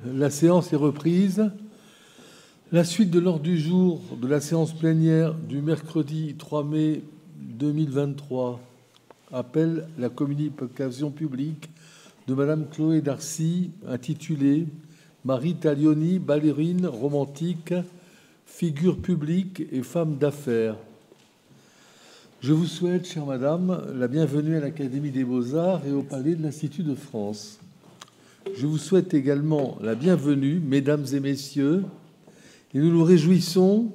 La séance est reprise. La suite de l'ordre du jour de la séance plénière du mercredi 3 mai 2023 appelle la communication publique de Madame Chloé Darcy intitulée « Marie Taglioni, ballerine romantique, figure publique et femme d'affaires ». Je vous souhaite, chère Madame, la bienvenue à l'Académie des Beaux-Arts et au Palais de l'Institut de France. Je vous souhaite également la bienvenue, Mesdames et Messieurs, et nous nous réjouissons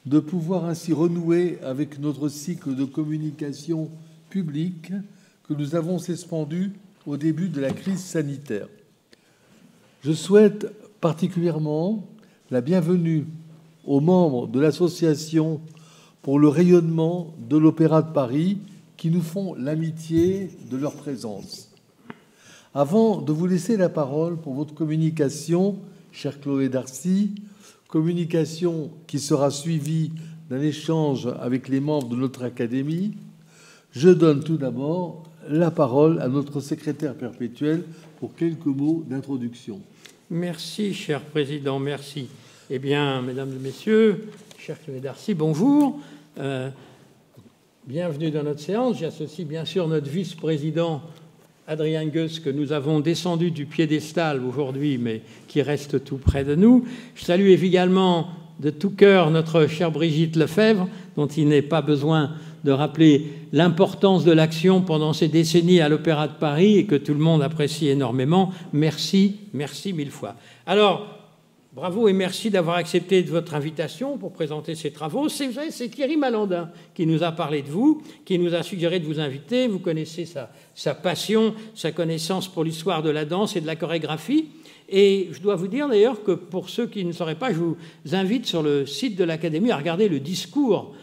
de pouvoir ainsi renouer avec notre cycle de communication publique que nous avons suspendu au début de la crise sanitaire. Je souhaite particulièrement la bienvenue aux membres de l'association pour le rayonnement de l'Opéra de Paris qui nous font l'amitié de leur présence. Avant de vous laisser la parole pour votre communication, chère Chloé Darcy, communication qui sera suivie d'un échange avec les membres de notre Académie, je donne tout d'abord la parole à notre secrétaire perpétuel pour quelques mots d'introduction. Merci, cher Président, merci. Eh bien, Mesdames et Messieurs, chère Chloé Darcy, bonjour. Bienvenue dans notre séance. J'associe bien sûr notre vice-président Adrien Goes, que nous avons descendu du piédestal aujourd'hui, mais qui reste tout près de nous. Je salue également de tout cœur notre chère Brigitte Lefebvre, dont il n'est pas besoin de rappeler l'importance de l'action pendant ces décennies à l'Opéra de Paris et que tout le monde apprécie énormément. Merci, merci mille fois. Alors, bravo et merci d'avoir accepté votre invitation pour présenter ces travaux. C'est Thierry Malandin qui nous a parlé de vous, qui nous a suggéré de vous inviter. Vous connaissez sa passion, sa connaissance pour l'histoire de la danse et de la chorégraphie. Et je dois vous dire d'ailleurs que pour ceux qui ne sauraient pas, je vous invite sur le site de l'Académie à regarder le discours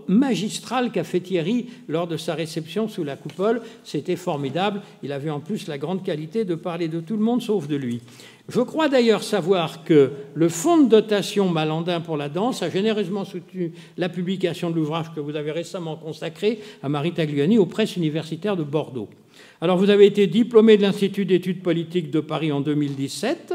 magistral qu'a fait Thierry lors de sa réception sous la coupole. C'était formidable. Il avait en plus la grande qualité de parler de tout le monde sauf de lui. Je crois d'ailleurs savoir que le fonds de dotation Malandin pour la danse a généreusement soutenu la publication de l'ouvrage que vous avez récemment consacré à Marie Taglioni aux presses universitaires de Bordeaux. Alors, vous avez été diplômée de l'Institut d'études politiques de Paris en 2017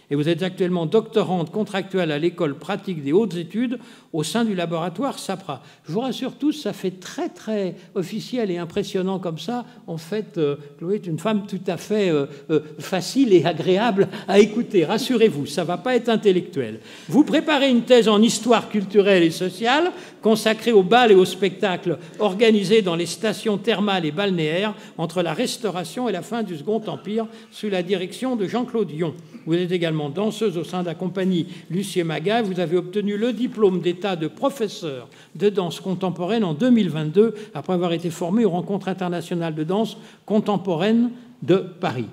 et vous êtes actuellement doctorante contractuelle à l'École pratique des hautes études au sein du laboratoire SAPRA. Je vous rassure tous, ça fait très, très officiel et impressionnant comme ça. En fait, Chloé est une femme tout à fait facile et agréable à écouter. Rassurez-vous, ça ne va pas être intellectuel. Vous préparez une thèse en histoire culturelle et sociale consacrée au bal et au spectacle organisés dans les stations thermales et balnéaires entre la Restauration et la fin du Second Empire sous la direction de Jean-Claude Yon. Vous êtes également danseuse au sein de la compagnie Lucier Maga. Vous avez obtenu le diplôme d'État de professeur de danse contemporaine en 2022, après avoir été formée aux rencontres internationales de danse contemporaine de Paris.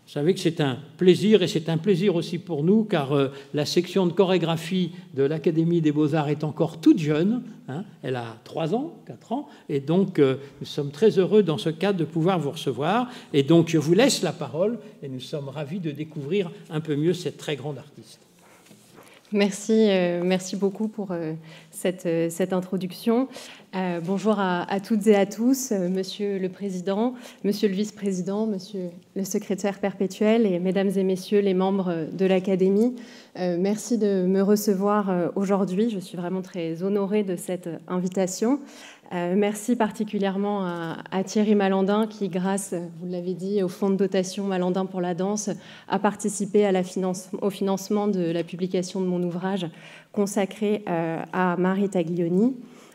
Vous savez que c'est un plaisir, et c'est un plaisir aussi pour nous, car la section de chorégraphie de l'Académie des Beaux-Arts est encore toute jeune. Elle a 3 ans, 4 ans, et donc nous sommes très heureux dans ce cadre de pouvoir vous recevoir. Et donc je vous laisse la parole, et nous sommes ravis de découvrir un peu mieux cette très grande artiste. Merci, merci beaucoup pour cette introduction. Bonjour à toutes et à tous, Monsieur le Président, Monsieur le Vice-président, Monsieur le Secrétaire perpétuel et Mesdames et Messieurs les membres de l'Académie. Merci de me recevoir aujourd'hui. Je suis vraiment très honorée de cette invitation. Merci particulièrement à Thierry Malandin qui, grâce, vous l'avez dit, au fonds de dotation Malandin pour la danse, a participé au financement de la publication de mon ouvrage consacré à Marie Taglioni.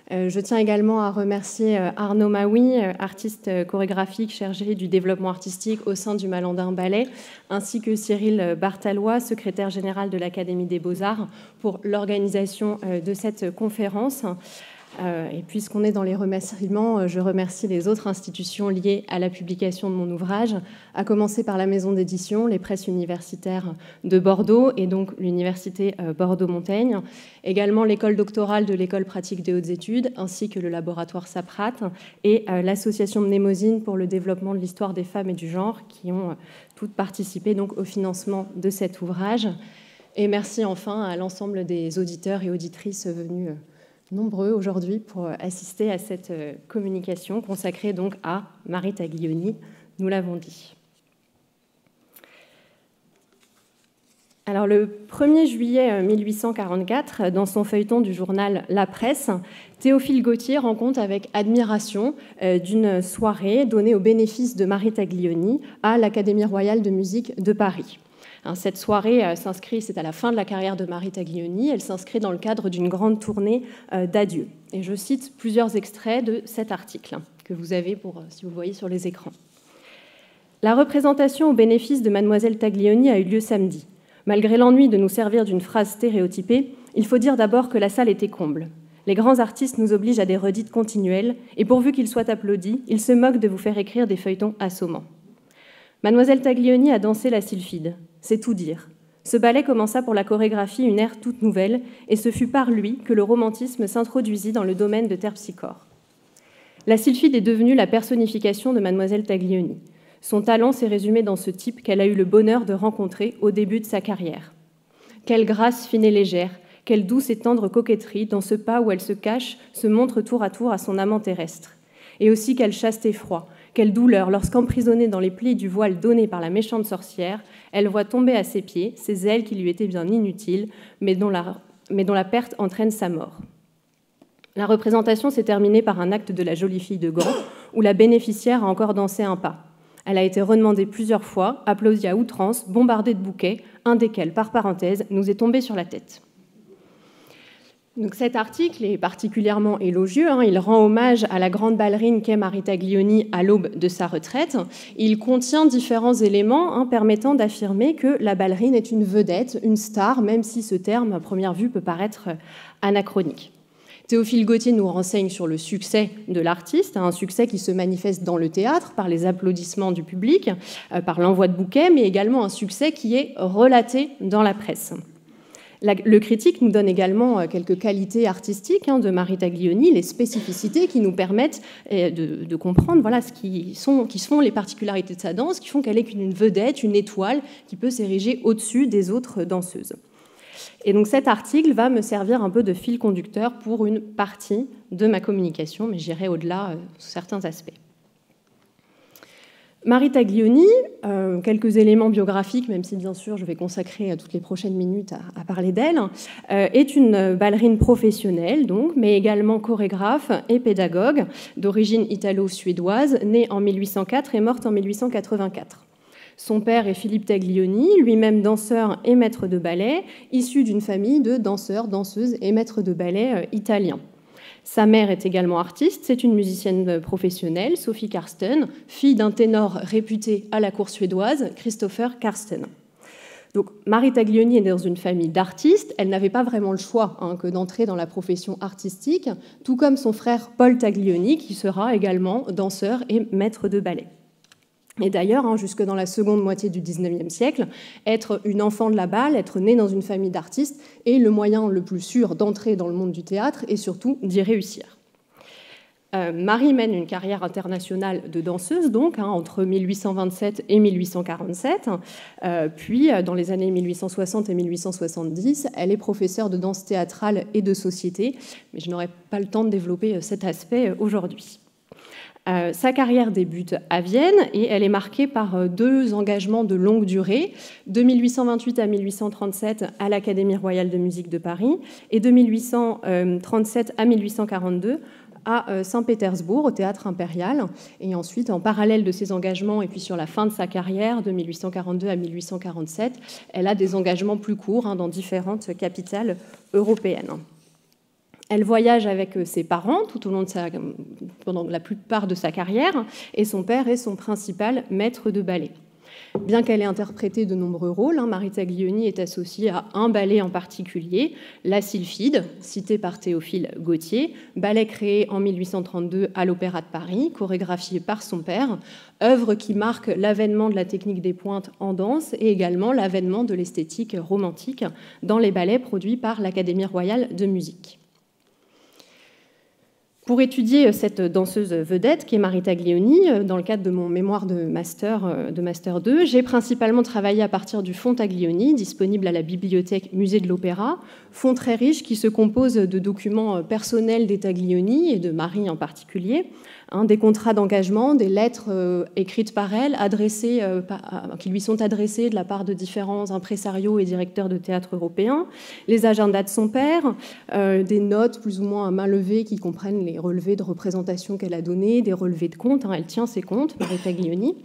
Je tiens également à remercier Arnaud Maui, artiste chorégraphique chargé du développement artistique au sein du Malandin Ballet, ainsi que Cyril Bartalois, secrétaire général de l'Académie des Beaux-Arts, pour l'organisation de cette conférence. Et puisqu'on est dans les remerciements, je remercie les autres institutions liées à la publication de mon ouvrage, à commencer par la maison d'édition, les presses universitaires de Bordeaux et donc l'université Bordeaux-Montaigne, également l'école doctorale de l'école pratique des hautes études, ainsi que le laboratoire SAPRAT et l'association Mnémosyne pour le développement de l'histoire des femmes et du genre, qui ont toutes participé donc au financement de cet ouvrage. Et merci enfin à l'ensemble des auditeurs et auditrices venus nombreux aujourd'hui pour assister à cette communication consacrée donc à Marie Taglioni, nous l'avons dit. Alors, le 1er juillet 1844, dans son feuilleton du journal La Presse, Théophile Gautier rend compte avec admiration d'une soirée donnée au bénéfice de Marie Taglioni à l'Académie royale de musique de Paris. Cette soirée s'inscrit, c'est à la fin de la carrière de Marie Taglioni, elle s'inscrit dans le cadre d'une grande tournée d'adieu. Et je cite plusieurs extraits de cet article que vous avez, si vous voyez sur les écrans. La représentation au bénéfice de Mademoiselle Taglioni a eu lieu samedi. Malgré l'ennui de nous servir d'une phrase stéréotypée, il faut dire d'abord que la salle était comble. Les grands artistes nous obligent à des redites continuelles, et pourvu qu'ils soient applaudis, ils se moquent de vous faire écrire des feuilletons assommants. Mademoiselle Taglioni a dansé la sylphide, c'est tout dire. Ce ballet commença pour la chorégraphie une ère toute nouvelle, et ce fut par lui que le romantisme s'introduisit dans le domaine de Terpsichore. La sylphide est devenue la personnification de Mademoiselle Taglioni. Son talent s'est résumé dans ce type qu'elle a eu le bonheur de rencontrer au début de sa carrière. Quelle grâce fine et légère, quelle douce et tendre coquetterie dans ce pas où elle se cache, se montre tour à son amant terrestre. Et aussi quelle chasteté froid, quelle douleur lorsqu'emprisonnée dans les plis du voile donné par la méchante sorcière, elle voit tomber à ses pieds ses ailes qui lui étaient bien inutiles, mais dont la perte entraîne sa mort. La représentation s'est terminée par un acte de la jolie fille de Gand, où la bénéficiaire a encore dansé un pas. Elle a été redemandée plusieurs fois, applaudie à outrance, bombardée de bouquets, un desquels, par parenthèse, nous est tombé sur la tête. Donc cet article est particulièrement élogieux. Il rend hommage à la grande ballerine qu'est Marie Taglioni à l'aube de sa retraite. Il contient différents éléments permettant d'affirmer que la ballerine est une vedette, une star, même si ce terme, à première vue, peut paraître anachronique. Théophile Gautier nous renseigne sur le succès de l'artiste, un succès qui se manifeste dans le théâtre, par les applaudissements du public, par l'envoi de bouquets, mais également un succès qui est relaté dans la presse. Le critique nous donne également quelques qualités artistiques de Marie Taglioni, les spécificités qui nous permettent de comprendre ce qui sont les particularités de sa danse, qui font qu'elle est qu'une vedette, une étoile qui peut s'ériger au-dessus des autres danseuses. Et donc cet article va me servir un peu de fil conducteur pour une partie de ma communication, mais j'irai au-delà sur certains aspects. Marie Taglioni, quelques éléments biographiques, même si bien sûr je vais consacrer toutes les prochaines minutes à parler d'elle, est une ballerine professionnelle, donc, mais également chorégraphe et pédagogue d'origine italo-suédoise, née en 1804 et morte en 1884. Son père est Philippe Taglioni, lui-même danseur et maître de ballet, issu d'une famille de danseurs, danseuses et maîtres de ballet italiens. Sa mère est également artiste, c'est une musicienne professionnelle, Sophie Karsten, fille d'un ténor réputé à la cour suédoise, Christopher Karsten. Donc, Marie Taglioni est dans une famille d'artistes, elle n'avait pas vraiment le choix que d'entrer dans la profession artistique, tout comme son frère Paul Taglioni, qui sera également danseur et maître de ballet. Et d'ailleurs, jusque dans la seconde moitié du XIXe siècle, être une enfant de la balle, être née dans une famille d'artistes, est le moyen le plus sûr d'entrer dans le monde du théâtre et surtout d'y réussir. Marie mène une carrière internationale de danseuse, donc, entre 1827 et 1847. Puis, dans les années 1860 et 1870, elle est professeure de danse théâtrale et de société, mais je n'aurai pas le temps de développer cet aspect aujourd'hui. Sa carrière débute à Vienne et elle est marquée par deux engagements de longue durée, de 1828 à 1837 à l'Académie royale de musique de Paris et de 1837 à 1842 à Saint-Pétersbourg, au Théâtre impérial. Et ensuite, en parallèle de ces engagements et puis sur la fin de sa carrière, de 1842 à 1847, elle a des engagements plus courts dans différentes capitales européennes. Elle voyage avec ses parents tout au long pendant la plupart de sa carrière, et son père est son principal maître de ballet. Bien qu'elle ait interprété de nombreux rôles, Marie Taglioni est associée à un ballet en particulier, La Sylphide, cité par Théophile Gautier, ballet créé en 1832 à l'Opéra de Paris, chorégraphié par son père, œuvre qui marque l'avènement de la technique des pointes en danse et également l'avènement de l'esthétique romantique dans les ballets produits par l'Académie royale de musique. Pour étudier cette danseuse vedette, qui est Marie Taglioni, dans le cadre de mon mémoire de Master 2, j'ai principalement travaillé à partir du fonds Taglioni, disponible à la bibliothèque Musée de l'Opéra, fonds très riche qui se compose de documents personnels des Taglioni et de Marie en particulier, des contrats d'engagement, des lettres écrites par elle, qui lui sont adressées de la part de différents impresarios et directeurs de théâtre européens, les agendas de son père, des notes plus ou moins à main levée qui comprennent les relevés de représentation qu'elle a donnés, des relevés de comptes, elle tient ses comptes, Marie Taglioni.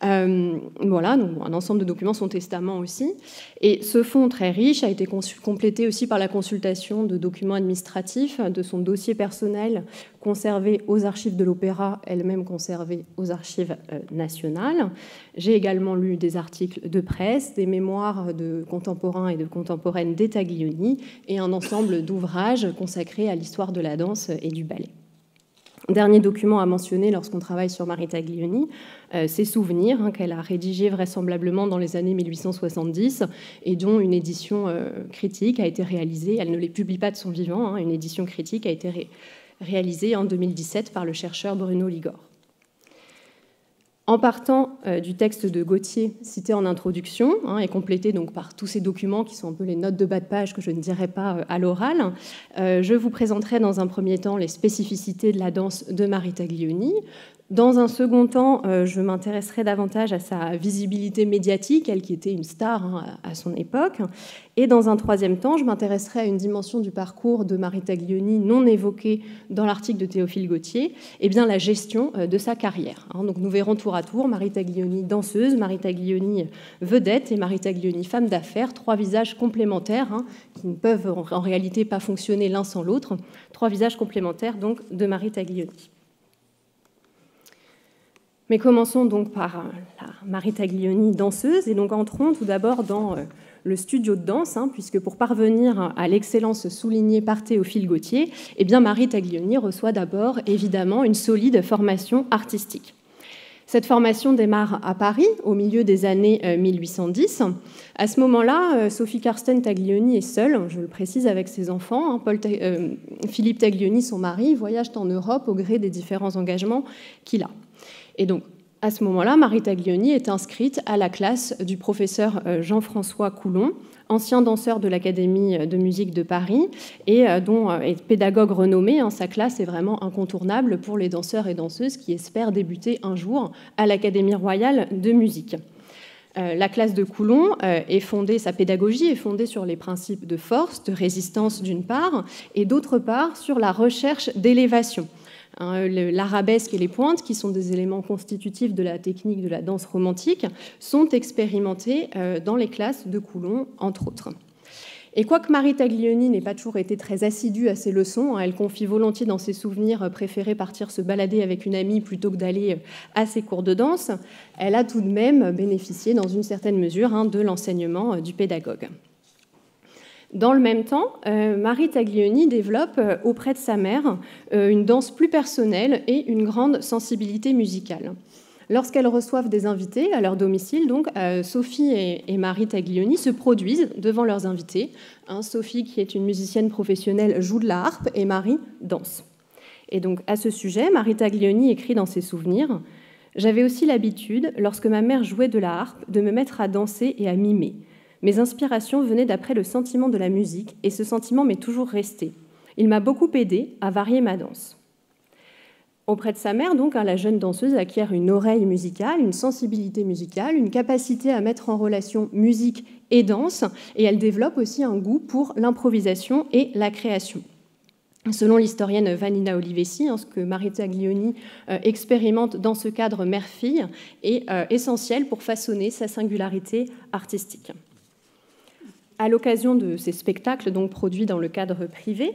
Voilà, donc un ensemble de documents, son testament aussi. Et ce fonds très riche a été complété aussi par la consultation de documents administratifs, de son dossier personnel conservé aux archives de l'Opéra, elle-même conservée aux archives nationales. J'ai également lu des articles de presse, des mémoires de contemporains et de contemporaines des Taglioni et un ensemble d'ouvrages consacrés à l'histoire de la danse et du ballet. Dernier document à mentionner lorsqu'on travaille sur Marie Taglioni, ses souvenirs qu'elle a rédigés vraisemblablement dans les années 1870 et dont une édition critique a été réalisée. Elle ne les publie pas de son vivant, une édition critique a été réalisée en 2017 par le chercheur Bruno Ligor. En partant du texte de Gautier cité en introduction et complété donc par tous ces documents qui sont un peu les notes de bas de page que je ne dirai pas à l'oral, je vous présenterai dans un premier temps les spécificités de la danse de Marie Taglioni. Dans un second temps, je m'intéresserai davantage à sa visibilité médiatique, elle qui était une star à son époque. Et dans un troisième temps, je m'intéresserai à une dimension du parcours de Marie Taglioni non évoquée dans l'article de Théophile Gautier, et bien la gestion de sa carrière. Donc nous verrons tour à tour Marie Taglioni danseuse, Marie Taglioni vedette et Marie Taglioni femme d'affaires, trois visages complémentaires qui ne peuvent en réalité pas fonctionner l'un sans l'autre, trois visages complémentaires donc de Marie Taglioni. Mais commençons donc par la Marie Taglioni danseuse, et donc entrons tout d'abord dans le studio de danse, puisque pour parvenir à l'excellence soulignée par Théophile Gautier, eh bien Marie Taglioni reçoit d'abord évidemment une solide formation artistique. Cette formation démarre à Paris au milieu des années 1810. À ce moment-là, Sophie Karsten Taglioni est seule, je le précise, avec ses enfants. Philippe Taglioni, son mari, voyage en Europe au gré des différents engagements qu'il a. Et donc, à ce moment-là, Marie Taglioni est inscrite à la classe du professeur Jean-François Coulon, ancien danseur de l'Académie de musique de Paris et dont est pédagogue renommé. Sa classe est vraiment incontournable pour les danseurs et danseuses qui espèrent débuter un jour à l'Académie royale de musique. La classe de Coulon sa pédagogie est fondée sur les principes de force, de résistance d'une part, et d'autre part sur la recherche d'élévation. L'arabesque et les pointes, qui sont des éléments constitutifs de la technique de la danse romantique, sont expérimentés dans les classes de Coulon, entre autres. Et quoique Marie Taglioni n'ait pas toujours été très assidue à ses leçons, elle confie volontiers dans ses souvenirs préférer partir se balader avec une amie plutôt que d'aller à ses cours de danse, elle a tout de même bénéficié dans une certaine mesure de l'enseignement du pédagogue. Dans le même temps, Marie Taglioni développe auprès de sa mère une danse plus personnelle et une grande sensibilité musicale. Lorsqu'elles reçoivent des invités à leur domicile, donc, Sophie et Marie Taglioni se produisent devant leurs invités. Sophie, qui est une musicienne professionnelle, joue de la harpe et Marie danse. Et donc, à ce sujet, Marie Taglioni écrit dans ses souvenirs « J'avais aussi l'habitude, lorsque ma mère jouait de la harpe, de me mettre à danser et à mimer. Mes inspirations venaient d'après le sentiment de la musique, et ce sentiment m'est toujours resté. Il m'a beaucoup aidé à varier ma danse. » Auprès de sa mère, donc, la jeune danseuse acquiert une oreille musicale, une sensibilité musicale, une capacité à mettre en relation musique et danse, et elle développe aussi un goût pour l'improvisation et la création. Selon l'historienne Vanina Olivesi, ce que Marie Taglioni expérimente dans ce cadre mère-fille est essentiel pour façonner sa singularité artistique. À l'occasion de ces spectacles donc produits dans le cadre privé,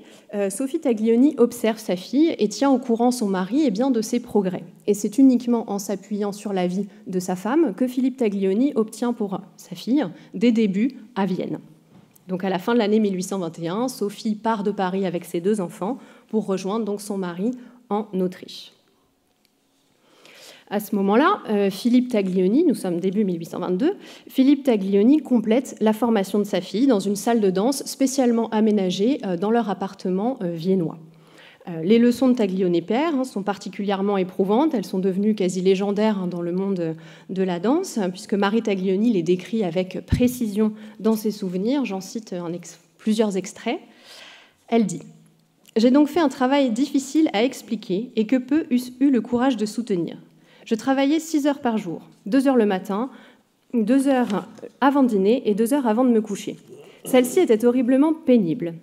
Sophie Taglioni observe sa fille et tient au courant son mari de ses progrès. Et c'est uniquement en s'appuyant sur la vie de sa femme que Philippe Taglioni obtient pour sa fille des débuts à Vienne. Donc à la fin de l'année 1821, Sophie part de Paris avec ses deux enfants pour rejoindre donc son mari en Autriche. À ce moment-là, Philippe Taglioni, nous sommes début 1822, Philippe Taglioni complète la formation de sa fille dans une salle de danse spécialement aménagée dans leur appartement viennois. Les leçons de Taglioni-Père sont particulièrement éprouvantes, elles sont devenues quasi légendaires dans le monde de la danse, puisque Marie Taglioni les décrit avec précision dans ses souvenirs. J'en cite plusieurs extraits. Elle dit « J'ai donc fait un travail difficile à expliquer et que peu eussent eu le courage de soutenir. Je travaillais 6 heures par jour, 2 heures le matin, 2 heures avant de dîner et 2 heures avant de me coucher. Celle-ci était horriblement pénible.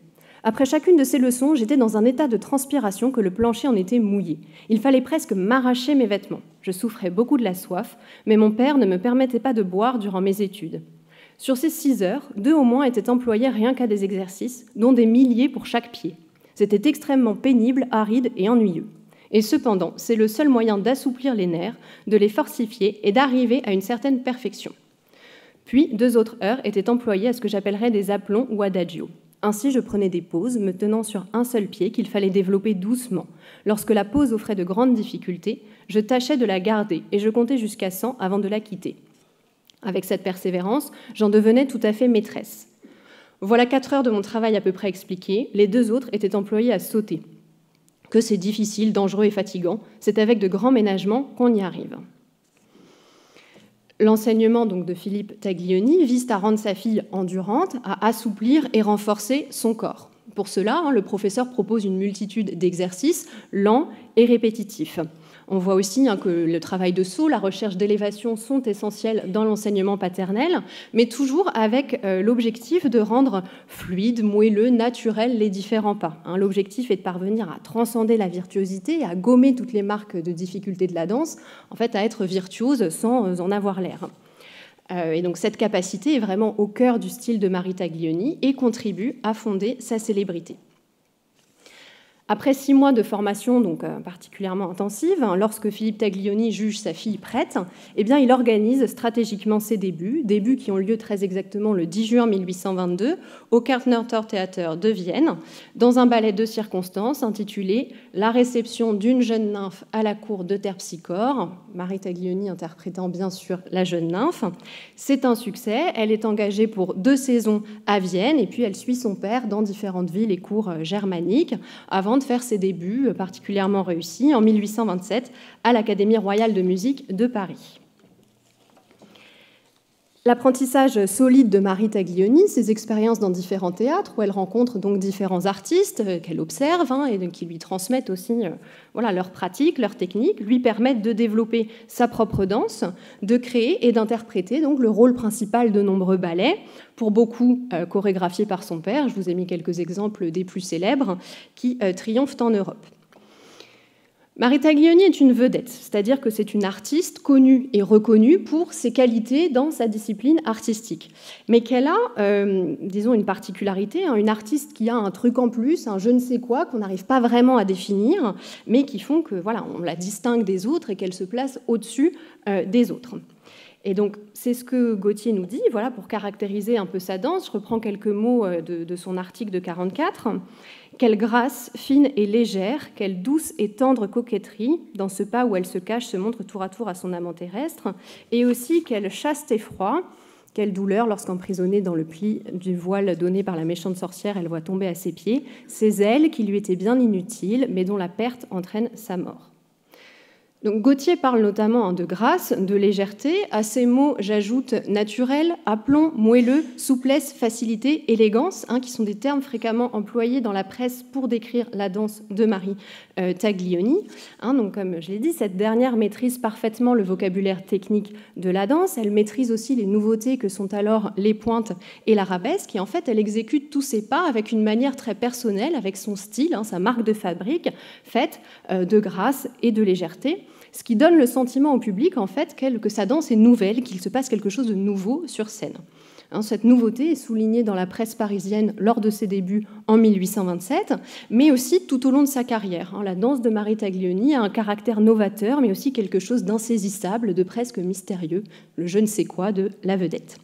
Après chacune de ces leçons, j'étais dans un état de transpiration que le plancher en était mouillé. Il fallait presque m'arracher mes vêtements. Je souffrais beaucoup de la soif, mais mon père ne me permettait pas de boire durant mes études. Sur ces 6 heures, 2 au moins étaient employés rien qu'à des exercices, dont des milliers pour chaque pied. C'était extrêmement pénible, aride et ennuyeux. Et cependant, c'est le seul moyen d'assouplir les nerfs, de les fortifier et d'arriver à une certaine perfection. Puis, 2 autres heures étaient employées à ce que j'appellerais des aplombs ou adagio. Ainsi, je prenais des pauses, me tenant sur un seul pied qu'il fallait développer doucement. Lorsque la pause offrait de grandes difficultés, je tâchais de la garder et je comptais jusqu'à 100 avant de la quitter. Avec cette persévérance, j'en devenais tout à fait maîtresse. Voilà 4 heures de mon travail à peu près expliquées. Les 2 autres étaient employés à sauter. Que c'est difficile, dangereux et fatigant, c'est avec de grands ménagements qu'on y arrive. L'enseignement donc de Philippe Taglioni vise à rendre sa fille endurante, à assouplir et renforcer son corps. Pour cela, le professeur propose une multitude d'exercices lents et répétitifs. On voit aussi que le travail de saut, la recherche d'élévation sont essentiels dans l'enseignement paternel, mais toujours avec l'objectif de rendre fluide, moelleux, naturel les différents pas. L'objectif est de parvenir à transcender la virtuosité, à gommer toutes les marques de difficulté de la danse, en fait à être virtuose sans en avoir l'air. Et donc cette capacité est vraiment au cœur du style de Marie Taglioni et contribue à fonder sa célébrité. Après 6 mois de formation donc particulièrement intensive, lorsque Philippe Taglioni juge sa fille prête, eh bien, il organise stratégiquement ses débuts qui ont lieu très exactement le 10 juin 1822 au Kärntner Tortheater de Vienne, dans un ballet de circonstances intitulé « La réception d'une jeune nymphe à la cour de Terpsichore », Marie Taglioni interprétant bien sûr la jeune nymphe. C'est un succès, elle est engagée pour 2 saisons à Vienne et puis elle suit son père dans différentes villes et cours germaniques avant de faire ses débuts particulièrement réussis en 1827 à l'Académie royale de musique de Paris. L'apprentissage solide de Marie Taglioni, ses expériences dans différents théâtres où elle rencontre donc différents artistes qu'elle observe et qui lui transmettent aussi leurs pratiques, leurs techniques, lui permettent de développer sa propre danse, de créer et d'interpréter donc le rôle principal de nombreux ballets, pour beaucoup chorégraphiés par son père. Je vous ai mis quelques exemples des plus célèbres qui triomphent en Europe. Marie Taglioni est une vedette, c'est-à-dire que c'est une artiste connue et reconnue pour ses qualités dans sa discipline artistique, mais qu'elle a, disons, une particularité, une artiste qui a un truc en plus, un je ne sais quoi qu'on n'arrive pas vraiment à définir, mais qui font que on la distingue des autres et qu'elle se place au-dessus des autres. Et donc, c'est ce que Gautier nous dit, pour caractériser un peu sa danse. Je reprends quelques mots de son article de 1944. Quelle grâce fine et légère, quelle douce et tendre coquetterie, dans ce pas où elle se cache, se montre tour à tour à son amant terrestre, et aussi quel chaste effroi, quelle douleur lorsqu'emprisonnée dans le pli du voile donné par la méchante sorcière, elle voit tomber à ses pieds ses ailes qui lui étaient bien inutiles, mais dont la perte entraîne sa mort. Donc, Gautier parle notamment de grâce, de légèreté. À ces mots, j'ajoute naturel, aplomb, moelleux, souplesse, facilité, élégance, qui sont des termes fréquemment employés dans la presse pour décrire la danse de Marie Taglioni. Donc, comme je l'ai dit, cette dernière maîtrise parfaitement le vocabulaire technique de la danse. Elle maîtrise aussi les nouveautés que sont alors les pointes et l'arabesque. Et en fait, elle exécute tous ces pas avec une manière très personnelle, avec son style, sa marque de fabrique, faite de grâce et de légèreté. Ce qui donne le sentiment au public, en fait, que sa danse est nouvelle, qu'il se passe quelque chose de nouveau sur scène. Cette nouveauté est soulignée dans la presse parisienne lors de ses débuts en 1827, mais aussi tout au long de sa carrière. La danse de Marie Taglioni a un caractère novateur, mais aussi quelque chose d'insaisissable, de presque mystérieux, le je ne sais quoi de la vedette.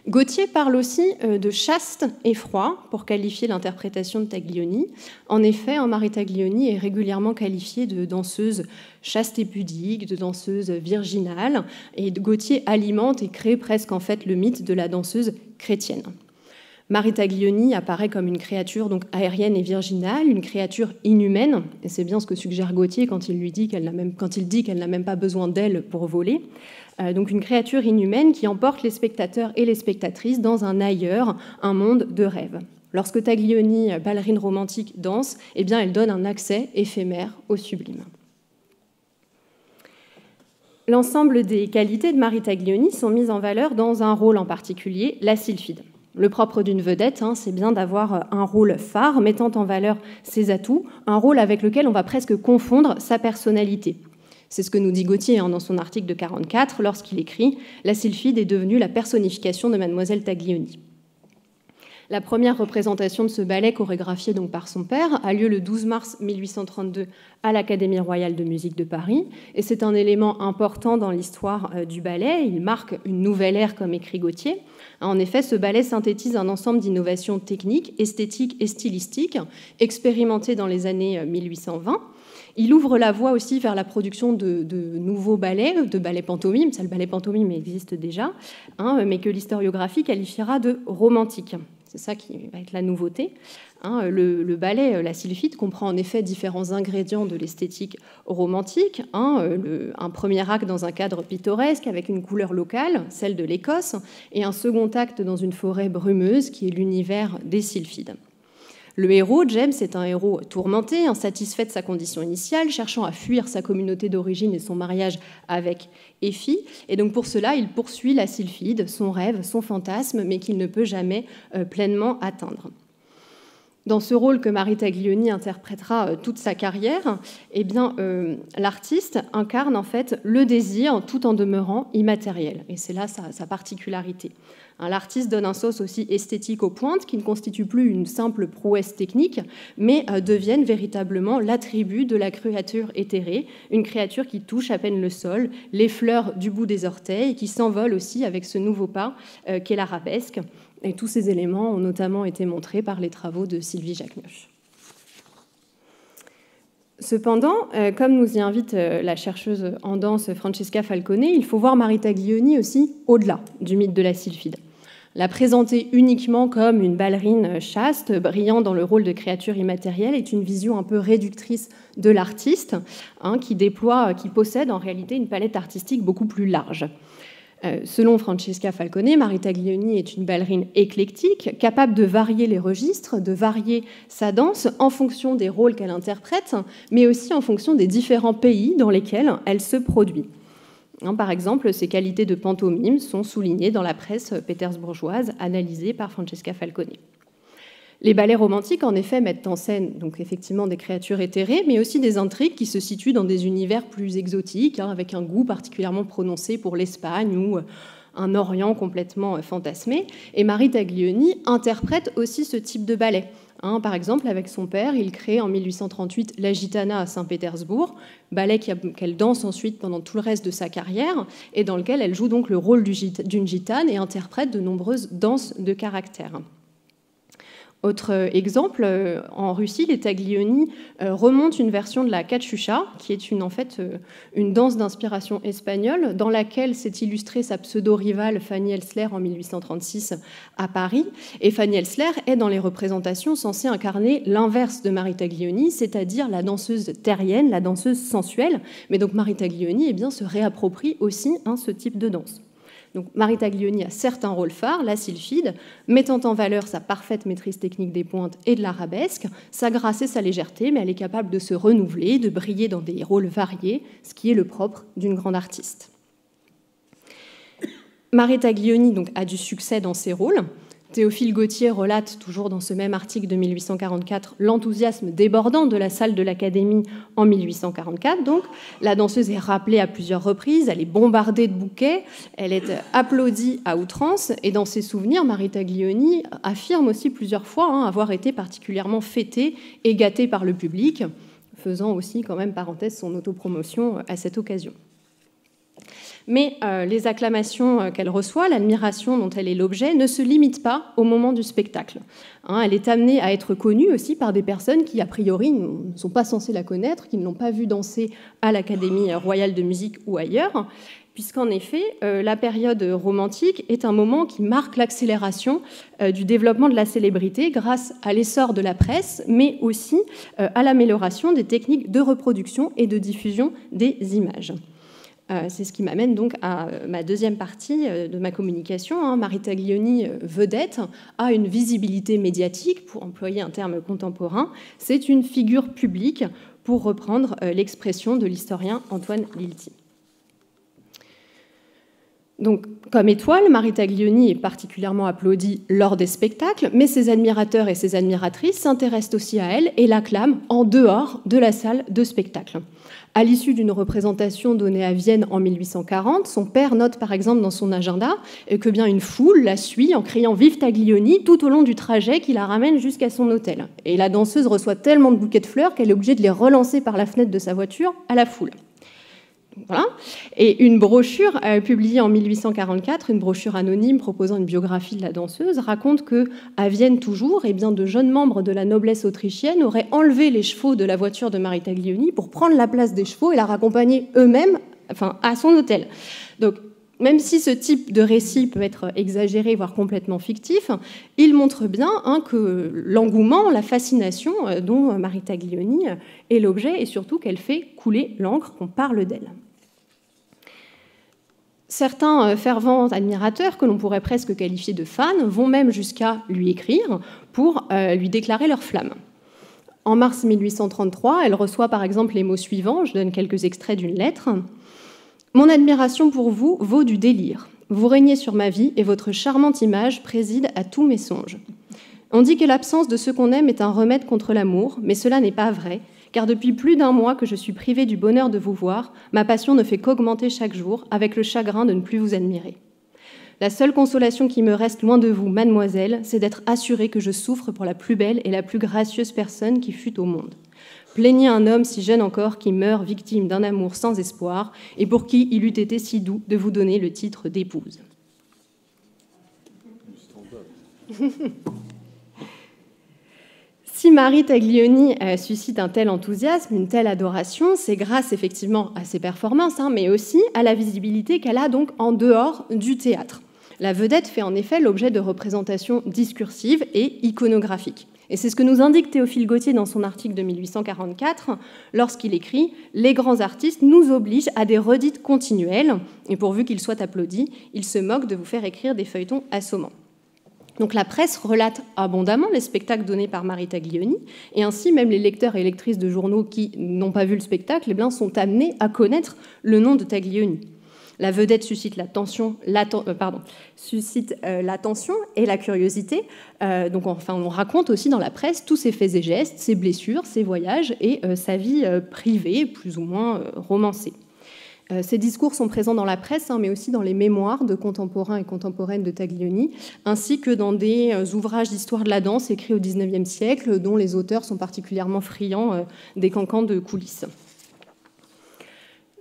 Gautier parle aussi de chaste et froid pour qualifier l'interprétation de Taglioni. En effet, Marie Taglioni est régulièrement qualifiée de danseuse chaste et pudique, de danseuse virginale, et Gautier alimente et crée presque en fait le mythe de la danseuse chrétienne. Marie Taglioni apparaît comme une créature donc aérienne et virginale, une créature inhumaine, et c'est bien ce que suggère Gautier quand il dit qu'elle n'a même pas besoin d'elle pour voler. Donc une créature inhumaine qui emporte les spectateurs et les spectatrices dans un ailleurs, un monde de rêve. Lorsque Taglioni, ballerine romantique, danse, eh bien, elle donne un accès éphémère au sublime. L'ensemble des qualités de Marie Taglioni sont mises en valeur dans un rôle en particulier, la sylphide. Le propre d'une vedette, c'est bien d'avoir un rôle phare mettant en valeur ses atouts, un rôle avec lequel on va presque confondre sa personnalité. C'est ce que nous dit Gautier dans son article de 1944 lorsqu'il écrit « La sylphide est devenue la personnification de Mademoiselle Taglioni ». La première représentation de ce ballet, chorégraphié donc par son père, a lieu le 12 mars 1832 à l'Académie royale de musique de Paris. Et c'est un élément important dans l'histoire du ballet. Il marque une nouvelle ère, comme écrit Gautier. En effet, ce ballet synthétise un ensemble d'innovations techniques, esthétiques et stylistiques, expérimentées dans les années 1820. Il ouvre la voie aussi vers la production de nouveaux ballets, de ballets pantomime. Ça, le ballet pantomime existe déjà, mais que l'historiographie qualifiera de romantique. C'est ça qui va être la nouveauté. Le ballet, la sylphide, comprend en effet différents ingrédients de l'esthétique romantique. Un premier acte dans un cadre pittoresque avec une couleur locale, celle de l'Écosse, et un second acte dans une forêt brumeuse qui est l'univers des sylphides. Le héros, James, est un héros tourmenté, insatisfait de sa condition initiale, cherchant à fuir sa communauté d'origine et son mariage avec Effie. Et donc pour cela, il poursuit la sylphide, son rêve, son fantasme, mais qu'il ne peut jamais pleinement atteindre. Dans ce rôle que Marie Taglioni interprétera toute sa carrière, eh bien, l'artiste incarne en fait le désir tout en demeurant immatériel. Et c'est là sa particularité. L'artiste donne un sens aussi esthétique aux pointes qui ne constitue plus une simple prouesse technique, mais deviennent véritablement l'attribut de la créature éthérée, une créature qui touche à peine le sol, les fleurs du bout des orteils, et qui s'envole aussi avec ce nouveau pas qu'est l'arabesque. Et tous ces éléments ont notamment été montrés par les travaux de Sylvie Jacquemioche. Cependant, comme nous y invite la chercheuse en danse Francesca Falcone, il faut voir Marie Taglioni aussi au-delà du mythe de la sylphide. La présenter uniquement comme une ballerine chaste, brillant dans le rôle de créature immatérielle, est une vision un peu réductrice de l'artiste, qui possède en réalité une palette artistique beaucoup plus large. Selon Francesca Falcone, Marie Taglioni est une ballerine éclectique, capable de varier les registres, de varier sa danse en fonction des rôles qu'elle interprète, mais aussi en fonction des différents pays dans lesquels elle se produit. Par exemple, ses qualités de pantomime sont soulignées dans la presse pétersbourgeoise, analysée par Francesca Falcone. Les ballets romantiques, en effet, mettent en scène donc effectivement des créatures éthérées, mais aussi des intrigues qui se situent dans des univers plus exotiques, avec un goût particulièrement prononcé pour l'Espagne ou un Orient complètement fantasmé. Et Marie Taglioni interprète aussi ce type de ballet. Par exemple, avec son père, il crée en 1838 La Gitana à Saint-Pétersbourg, ballet qu'elle danse ensuite pendant tout le reste de sa carrière, et dans lequel elle joue donc le rôle d'une gitane et interprète de nombreuses danses de caractère. Autre exemple, en Russie, les Taglioni remontent une version de la Katyusha, qui est une danse d'inspiration espagnole, dans laquelle s'est illustrée sa pseudo-rivale Fanny Elsler en 1836 à Paris. Et Fanny Elsler est, dans les représentations, censée incarner l'inverse de Marie Taglioni, c'est-à-dire la danseuse terrienne, la danseuse sensuelle. Mais donc Marie Taglioni se réapproprie aussi ce type de danse. Donc, Marie Taglioni a certes un rôle phare, la sylphide, mettant en valeur sa parfaite maîtrise technique des pointes et de l'arabesque, sa grâce et sa légèreté, mais elle est capable de se renouveler, de briller dans des rôles variés, ce qui est le propre d'une grande artiste. Marie Taglioni a du succès dans ses rôles. Théophile Gautier relate, toujours dans ce même article de 1844, l'enthousiasme débordant de la salle de l'Académie en 1844. Donc, la danseuse est rappelée à plusieurs reprises, elle est bombardée de bouquets, elle est applaudie à outrance, et dans ses souvenirs, Marie Taglioni affirme aussi plusieurs fois avoir été particulièrement fêtée et gâtée par le public, faisant aussi, quand même, parenthèse, son autopromotion à cette occasion. Mais les acclamations qu'elle reçoit, l'admiration dont elle est l'objet, ne se limitent pas au moment du spectacle. Elle est amenée à être connue aussi par des personnes qui, a priori, ne sont pas censées la connaître, qui ne l'ont pas vue danser à l'Académie royale de musique ou ailleurs. puisqu'en effet, la période romantique est un moment qui marque l'accélération du développement de la célébrité grâce à l'essor de la presse, mais aussi à l'amélioration des techniques de reproduction et de diffusion des images. C'est ce qui m'amène donc à ma deuxième partie de ma communication. Mary Taglioni, vedette, a une visibilité médiatique, pour employer un terme contemporain. C'est une figure publique, pour reprendre l'expression de l'historien Antoine Lilti. Donc, comme étoile, Mary Taglioni est particulièrement applaudie lors des spectacles, mais ses admirateurs et ses admiratrices s'intéressent aussi à elle et l'acclament en dehors de la salle de spectacle. À l'issue d'une représentation donnée à Vienne en 1840, son père note par exemple dans son agenda que bien une foule la suit en criant « Vive Taglioni » tout au long du trajet qui la ramène jusqu'à son hôtel. Et la danseuse reçoit tellement de bouquets de fleurs qu'elle est obligée de les relancer par la fenêtre de sa voiture à la foule. Voilà. Et une brochure publiée en 1844, une brochure anonyme proposant une biographie de la danseuse, raconte que, à Vienne toujours, de jeunes membres de la noblesse autrichienne auraient enlevé les chevaux de la voiture de Mary Taglioni pour prendre la place des chevaux et la raccompagner eux-mêmes, à son hôtel. Donc, même si ce type de récit peut être exagéré, voire complètement fictif, il montre bien que l'engouement, la fascination dont Mary Taglioni est l'objet, et surtout qu'elle fait couler l'encre, qu'on parle d'elle. Certains fervents admirateurs, que l'on pourrait presque qualifier de fans, vont même jusqu'à lui écrire pour lui déclarer leur flamme. En mars 1833, elle reçoit par exemple les mots suivants, je donne quelques extraits d'une lettre. « Mon admiration pour vous vaut du délire. Vous régnez sur ma vie et votre charmante image préside à tous mes songes. On dit que l'absence de ce qu'on aime est un remède contre l'amour, mais cela n'est pas vrai, car depuis plus d'un mois que je suis privée du bonheur de vous voir, ma passion ne fait qu'augmenter chaque jour, avec le chagrin de ne plus vous admirer. La seule consolation qui me reste loin de vous, mademoiselle, c'est d'être assurée que je souffre pour la plus belle et la plus gracieuse personne qui fût au monde. Plaignez un homme si jeune encore qui meurt victime d'un amour sans espoir et pour qui il eût été si doux de vous donner le titre d'épouse. » Si Mary Taglioni suscite un tel enthousiasme, une telle adoration, c'est grâce effectivement à ses performances, mais aussi à la visibilité qu'elle a donc en dehors du théâtre. La vedette fait en effet l'objet de représentations discursives et iconographiques. Et c'est ce que nous indique Théophile Gautier dans son article de 1844, lorsqu'il écrit « Les grands artistes nous obligent à des redites continuelles, et pourvu qu'ils soient applaudis, ils se moquent de vous faire écrire des feuilletons assommants. » Donc la presse relate abondamment les spectacles donnés par Mary Taglioni, et ainsi même les lecteurs et lectrices de journaux qui n'ont pas vu le spectacle sont amenés à connaître le nom de Taglioni. La vedette suscite l'attention et la curiosité. On raconte aussi dans la presse tous ses faits et gestes, ses blessures, ses voyages et sa vie privée, plus ou moins romancée. Ces discours sont présents dans la presse, mais aussi dans les mémoires de contemporains et contemporaines de Taglioni, ainsi que dans des ouvrages d'histoire de la danse écrits au XIXe siècle, dont les auteurs sont particulièrement friands des cancans de coulisses.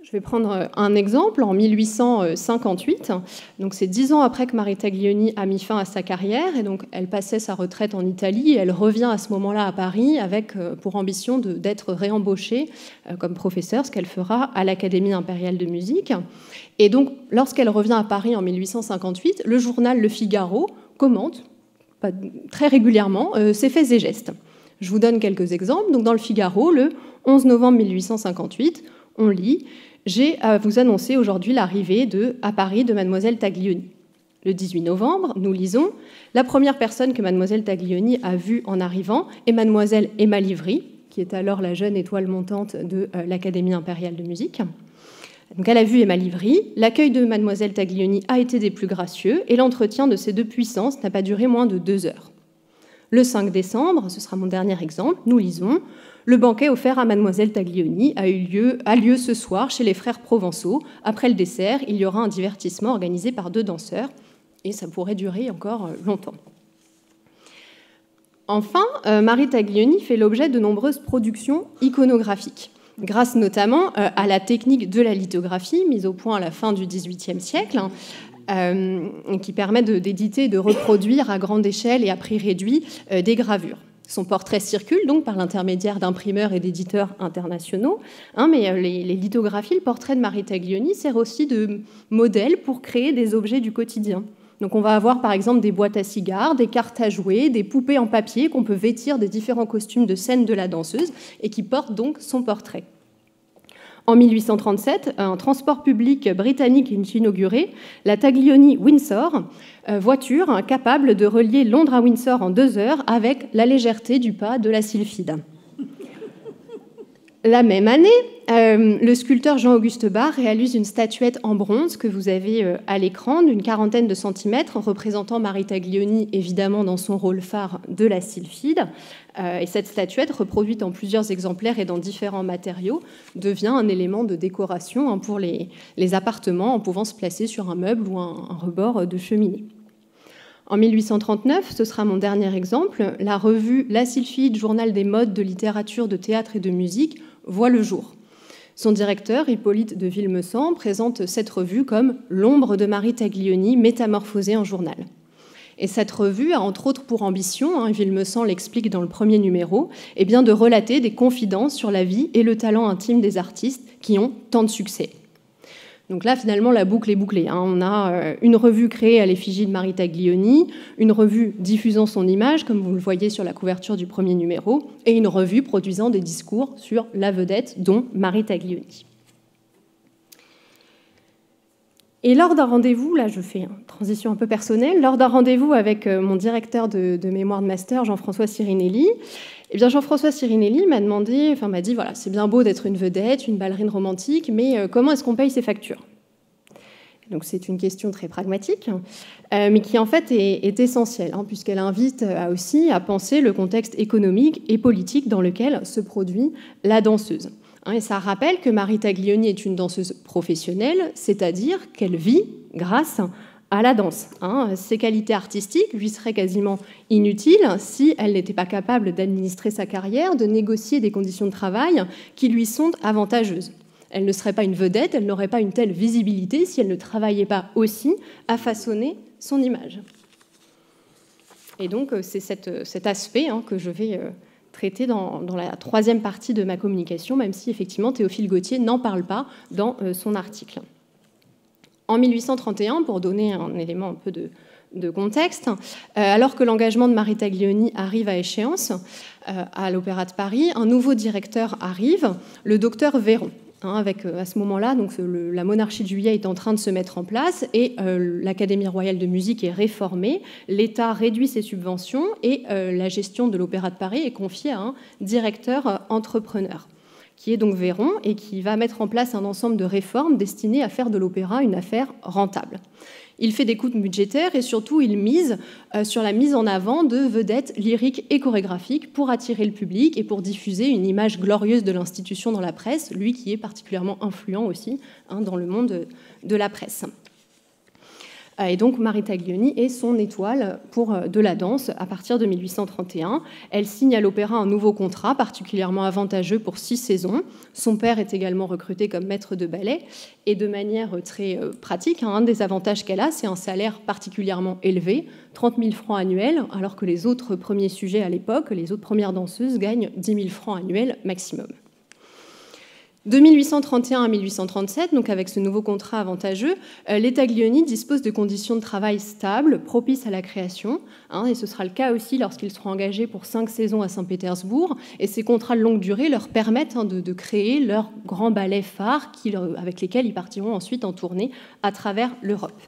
Je vais prendre un exemple. En 1858, donc c'est 10 ans après que Mary Taglioni a mis fin à sa carrière, et donc elle passait sa retraite en Italie, et elle revient à ce moment-là à Paris avec pour ambition d'être réembauchée comme professeure, ce qu'elle fera à l'Académie impériale de musique. Et donc, lorsqu'elle revient à Paris en 1858, le journal Le Figaro commente très régulièrement ses faits et gestes. Je vous donne quelques exemples. Donc, dans Le Figaro, le 11 novembre 1858, on lit « J'ai à vous annoncer aujourd'hui l'arrivée à Paris de mademoiselle Taglioni. » Le 18 novembre, nous lisons « La première personne que mademoiselle Taglioni a vue en arrivant est mademoiselle Emma Livry, qui est alors la jeune étoile montante de l'Académie impériale de musique. » Donc elle a vu Emma Livry. L'accueil de mademoiselle Taglioni a été des plus gracieux et l'entretien de ces deux puissances n'a pas duré moins de 2 heures. Le 5 décembre, ce sera mon dernier exemple, nous lisons « Le banquet offert à mademoiselle Taglioni a lieu ce soir chez les frères Provençaux. Après le dessert, il y aura un divertissement organisé par 2 danseurs. » Et ça pourrait durer encore longtemps. Enfin, Mary Taglioni fait l'objet de nombreuses productions iconographiques, grâce notamment à la technique de la lithographie, mise au point à la fin du XVIIIe siècle, qui permet d'éditer et de reproduire à grande échelle et à prix réduit des gravures. Son portrait circule donc par l'intermédiaire d'imprimeurs et d'éditeurs internationaux, mais les lithographies, le portrait de Marie Taglioni sert aussi de modèle pour créer des objets du quotidien. Donc on va avoir par exemple des boîtes à cigares, des cartes à jouer, des poupées en papier qu'on peut vêtir des différents costumes de scène de la danseuse et qui portent donc son portrait. En 1837, un transport public britannique est inauguré, la Taglioni Windsor, voiture capable de relier Londres à Windsor en 2 heures avec la légèreté du pas de la sylphide. La même année, le sculpteur Jean-Auguste Barre réalise une statuette en bronze que vous avez à l'écran d'une 40aine de centimètres représentant Marie Taglioni évidemment dans son rôle phare de la sylphide. Et cette statuette, reproduite en plusieurs exemplaires et dans différents matériaux, devient un élément de décoration pour les appartements en pouvant se placer sur un meuble ou un rebord de cheminée. En 1839, ce sera mon dernier exemple, la revue La Sylphide, journal des modes, de littérature, de théâtre et de musique, voit le jour. Son directeur, Hippolyte de Villemessant, présente cette revue comme l'ombre de Marie Taglioni métamorphosée en journal. Et cette revue a entre autres pour ambition, Villemessant l'explique dans le premier numéro, de relater des confidences sur la vie et le talent intime des artistes qui ont tant de succès. Donc là, finalement, la boucle est bouclée. On a une revue créée à l'effigie de Marie Taglioni, une revue diffusant son image, comme vous le voyez sur la couverture du premier numéro, et une revue produisant des discours sur la vedette, dont Marie Taglioni. Et lors d'un rendez-vous, là je fais une transition un peu personnelle, lors d'un rendez-vous avec mon directeur de mémoire de master, Jean-François Sirinelli, Jean-François Sirinelli m'a dit, voilà, c'est bien beau d'être une vedette, une ballerine romantique, mais comment est-ce qu'on paye ses factures ? Donc c'est une question très pragmatique, mais qui en fait est essentielle, puisqu'elle invite aussi à penser le contexte économique et politique dans lequel se produit la danseuse. Et ça rappelle que Marie Taglioni est une danseuse professionnelle, c'est-à-dire qu'elle vit grâce à la danse. Ses qualités artistiques lui seraient quasiment inutiles si elle n'était pas capable d'administrer sa carrière, de négocier des conditions de travail qui lui sont avantageuses. Elle ne serait pas une vedette, elle n'aurait pas une telle visibilité si elle ne travaillait pas aussi à façonner son image. Et donc c'est cet aspect que je vais traité dans la troisième partie de ma communication, même si effectivement Théophile Gautier n'en parle pas dans son article. En 1831, pour donner un élément un peu de contexte, alors que l'engagement de Marie Taglioni arrive à échéance à l'Opéra de Paris, un nouveau directeur arrive, le docteur Véron. Avec à ce moment-là, donc la monarchie de Juillet est en train de se mettre en place et l'Académie royale de musique est réformée. L'État réduit ses subventions et la gestion de l'Opéra de Paris est confiée à un directeur entrepreneur, qui est donc Véron et qui va mettre en place un ensemble de réformes destinées à faire de l'opéra une affaire rentable. Il fait des coupes budgétaires et surtout il mise sur la mise en avant de vedettes lyriques et chorégraphiques pour attirer le public et pour diffuser une image glorieuse de l'institution dans la presse, lui qui est particulièrement influent aussi dans le monde de la presse. Et donc Marie Taglioni est son étoile pour de la danse à partir de 1831. Elle signe à l'opéra un nouveau contrat particulièrement avantageux pour 6 saisons. Son père est également recruté comme maître de ballet. Et de manière très pratique, un des avantages qu'elle a, c'est un salaire particulièrement élevé, 30 000 francs annuels, alors que les autres premiers sujets à l'époque, les autres premières danseuses, gagnent 10 000 francs annuels maximum. De 1831 à 1837, donc avec ce nouveau contrat avantageux, les Taglioni disposent de conditions de travail stables, propices à la création, et ce sera le cas aussi lorsqu'ils seront engagés pour 5 saisons à Saint-Pétersbourg, et ces contrats de longue durée leur permettent de créer leurs grands ballets phares avec lesquels ils partiront ensuite en tournée à travers l'Europe.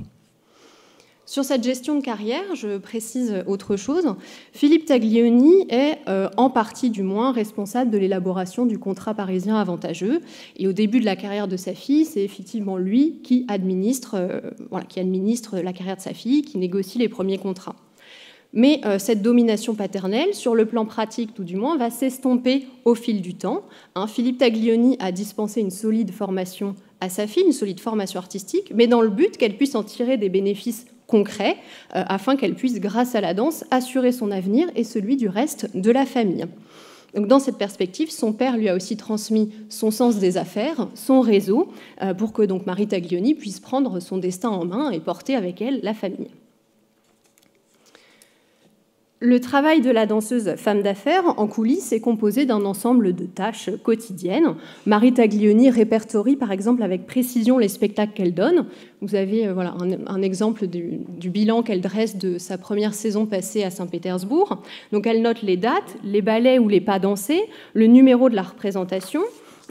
Sur cette gestion de carrière, je précise autre chose. Philippe Taglioni est, en partie du moins, responsable de l'élaboration du contrat parisien avantageux. Et au début de la carrière de sa fille, c'est effectivement lui qui administre la carrière de sa fille, qui négocie les premiers contrats. Mais cette domination paternelle, sur le plan pratique tout du moins, va s'estomper au fil du temps. Philippe Taglioni a dispensé une solide formation à sa fille, une solide formation artistique, mais dans le but qu'elle puisse en tirer des bénéfices concret afin qu'elle puisse, grâce à la danse, assurer son avenir et celui du reste de la famille. Donc, dans cette perspective, son père lui a aussi transmis son sens des affaires, son réseau, pour que donc Marie Taglioni puisse prendre son destin en main et porter avec elle la famille. Le travail de la danseuse femme d'affaires en coulisses est composé d'un ensemble de tâches quotidiennes. Marie Taglioni répertorie par exemple avec précision les spectacles qu'elle donne. Vous avez voilà, un exemple du bilan qu'elle dresse de sa première saison passée à Saint-Pétersbourg. Donc elle note les dates, les ballets ou les pas dansés, le numéro de la représentation,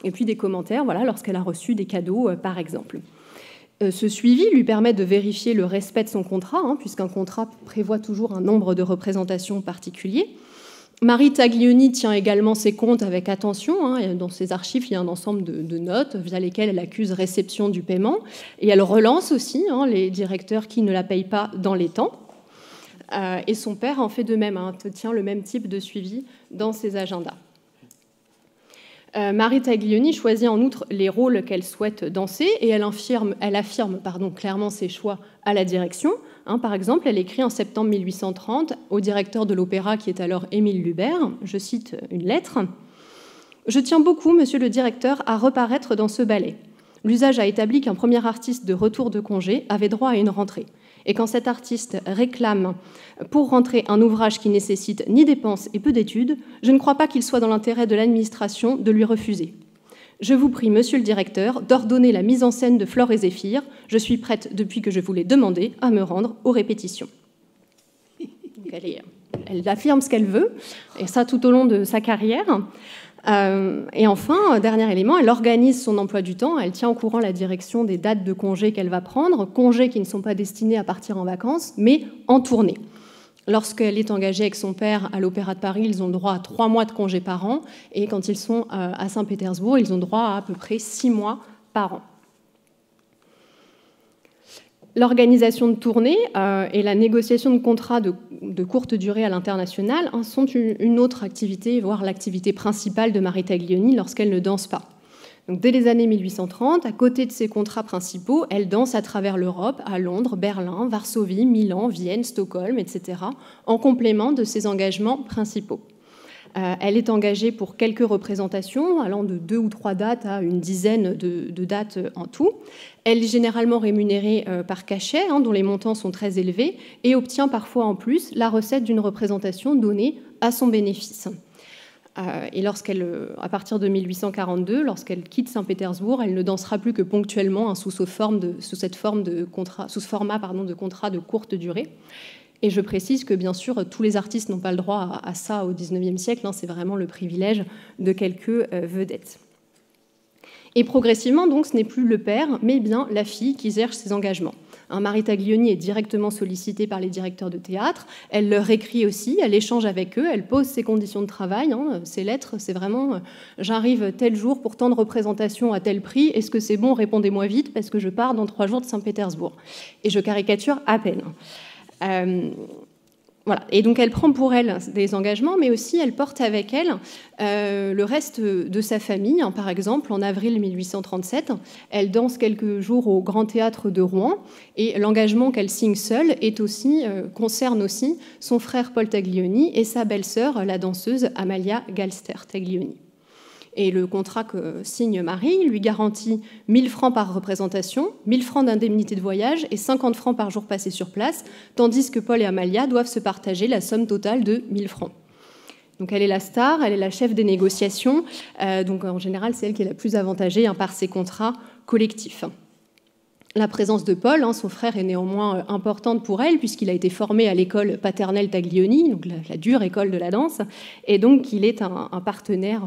et puis des commentaires voilà, lorsqu'elle a reçu des cadeaux par exemple. Ce suivi lui permet de vérifier le respect de son contrat, puisqu'un contrat prévoit toujours un nombre de représentations particulier. Marie Taglioni tient également ses comptes avec attention. Dans ses archives, il y a un ensemble de notes via lesquelles elle accuse réception du paiement. Et elle relance aussi les directeurs qui ne la payent pas dans les temps. Et son père en fait de même, tient le même type de suivi dans ses agendas. Marie Taglioni choisit en outre les rôles qu'elle souhaite danser et elle affirme clairement ses choix à la direction. Par exemple, elle écrit en septembre 1830 au directeur de l'opéra qui est alors Émile Lubert, je cite une lettre. « Je tiens beaucoup, monsieur le directeur, à reparaître dans ce ballet. L'usage a établi qu'un premier artiste de retour de congé avait droit à une rentrée. Et quand cet artiste réclame pour rentrer un ouvrage qui nécessite ni dépenses et peu d'études, je ne crois pas qu'il soit dans l'intérêt de l'administration de lui refuser. Je vous prie, monsieur le directeur, d'ordonner la mise en scène de Flore et Zéphyr. Je suis prête, depuis que je vous l'ai demandé, à me rendre aux répétitions. » Donc elle affirme ce qu'elle veut, et ça tout au long de sa carrière. Et enfin, dernier élément, elle organise son emploi du temps, elle tient au courant la direction des dates de congés qu'elle va prendre, congés qui ne sont pas destinés à partir en vacances, mais en tournée. Lorsqu'elle est engagée avec son père à l'Opéra de Paris, ils ont droit à 3 mois de congés par an, et quand ils sont à Saint-Pétersbourg, ils ont droit à peu près 6 mois par an. L'organisation de tournées et la négociation de contrats de courte durée à l'international sont une autre activité, voire l'activité principale de Marie Taglioni lorsqu'elle ne danse pas. Donc, dès les années 1830, à côté de ses contrats principaux, elle danse à travers l'Europe, à Londres, Berlin, Varsovie, Milan, Vienne, Stockholm, etc., en complément de ses engagements principaux. Elle est engagée pour quelques représentations, allant de 2 ou 3 dates à une dizaine de dates en tout. Elle est généralement rémunérée par cachet, dont les montants sont très élevés, et obtient parfois en plus la recette d'une représentation donnée à son bénéfice. Et à partir de 1842, lorsqu'elle quitte Saint-Pétersbourg, elle ne dansera plus que ponctuellement sous ce format de contrat de courte durée. Et je précise que, bien sûr, tous les artistes n'ont pas le droit à ça au XIXe siècle. C'est vraiment le privilège de quelques vedettes. Et progressivement, donc, ce n'est plus le père, mais bien la fille qui gère ses engagements. Marie Taglioni est directement sollicitée par les directeurs de théâtre. Elle leur écrit aussi, elle échange avec eux, elle pose ses conditions de travail. Ses lettres, c'est vraiment « j'arrive tel jour pour tant de représentations à tel prix. Est-ce que c'est bon? Répondez-moi vite parce que je pars dans 3 jours de Saint-Pétersbourg. » Et je caricature à peine. Voilà. Et donc elle prend pour elle des engagements, mais aussi elle porte avec elle le reste de sa famille. Par exemple, en avril 1837, elle danse quelques jours au Grand Théâtre de Rouen, et l'engagement qu'elle signe seule concerne aussi son frère Paul Taglioni et sa belle-sœur, la danseuse Amalia Galster Taglioni. Et le contrat que signe Marie lui garantit 1 000 francs par représentation, 1 000 francs d'indemnité de voyage et 50 francs par jour passé sur place, tandis que Paul et Amalia doivent se partager la somme totale de 1 000 francs. Donc elle est la star, elle est la chef des négociations, donc en général c'est elle qui est la plus avantagée par ses contrats collectifs. La présence de Paul, son frère, est néanmoins importante pour elle puisqu'il a été formé à l'école paternelle Taglioni, donc la dure école de la danse, et donc il est un partenaire,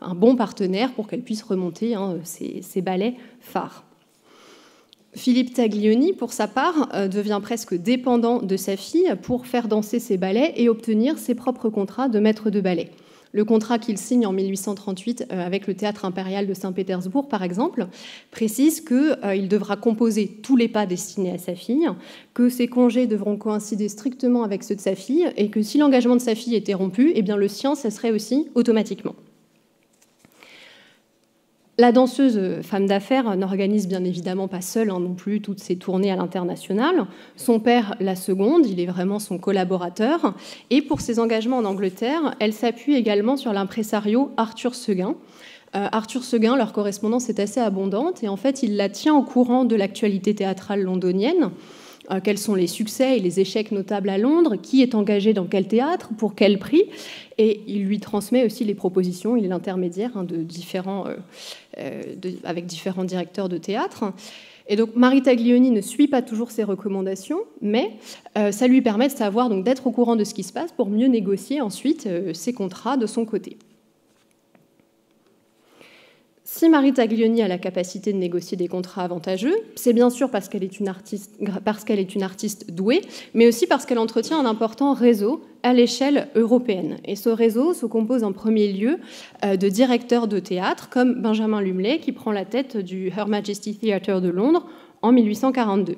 un bon partenaire pour qu'elle puisse remonter ses ballets phares. Philippe Taglioni, pour sa part, devient presque dépendant de sa fille pour faire danser ses ballets et obtenir ses propres contrats de maître de ballet. Le contrat qu'il signe en 1838 avec le Théâtre impérial de Saint-Pétersbourg, par exemple, précise qu'il devra composer tous les pas destinés à sa fille, que ses congés devront coïncider strictement avec ceux de sa fille, et que si l'engagement de sa fille était rompu, eh bien le sien cesserait aussi automatiquement. La danseuse femme d'affaires n'organise bien évidemment pas seule non plus toutes ses tournées à l'international. Son père la seconde, il est vraiment son collaborateur. Et pour ses engagements en Angleterre, elle s'appuie également sur l'impresario Arthur Seguin. Arthur Seguin, leur correspondance est assez abondante et en fait, il la tient au courant de l'actualité théâtrale londonienne. quels sont les succès et les échecs notables à Londres, qui est engagé dans quel théâtre, pour quel prix, et il lui transmet aussi les propositions, il est l'intermédiaire avec différents directeurs de théâtre. Et donc Marie Taglioni ne suit pas toujours ses recommandations, mais ça lui permet de savoir, donc d'être au courant de ce qui se passe pour mieux négocier ensuite ses contrats de son côté. Si Marie Taglioni a la capacité de négocier des contrats avantageux, c'est bien sûr parce qu'elle est une artiste douée, mais aussi parce qu'elle entretient un important réseau à l'échelle européenne. Et ce réseau se compose en premier lieu de directeurs de théâtre, comme Benjamin Lumley, qui prend la tête du Her Majesty Theatre de Londres en 1842.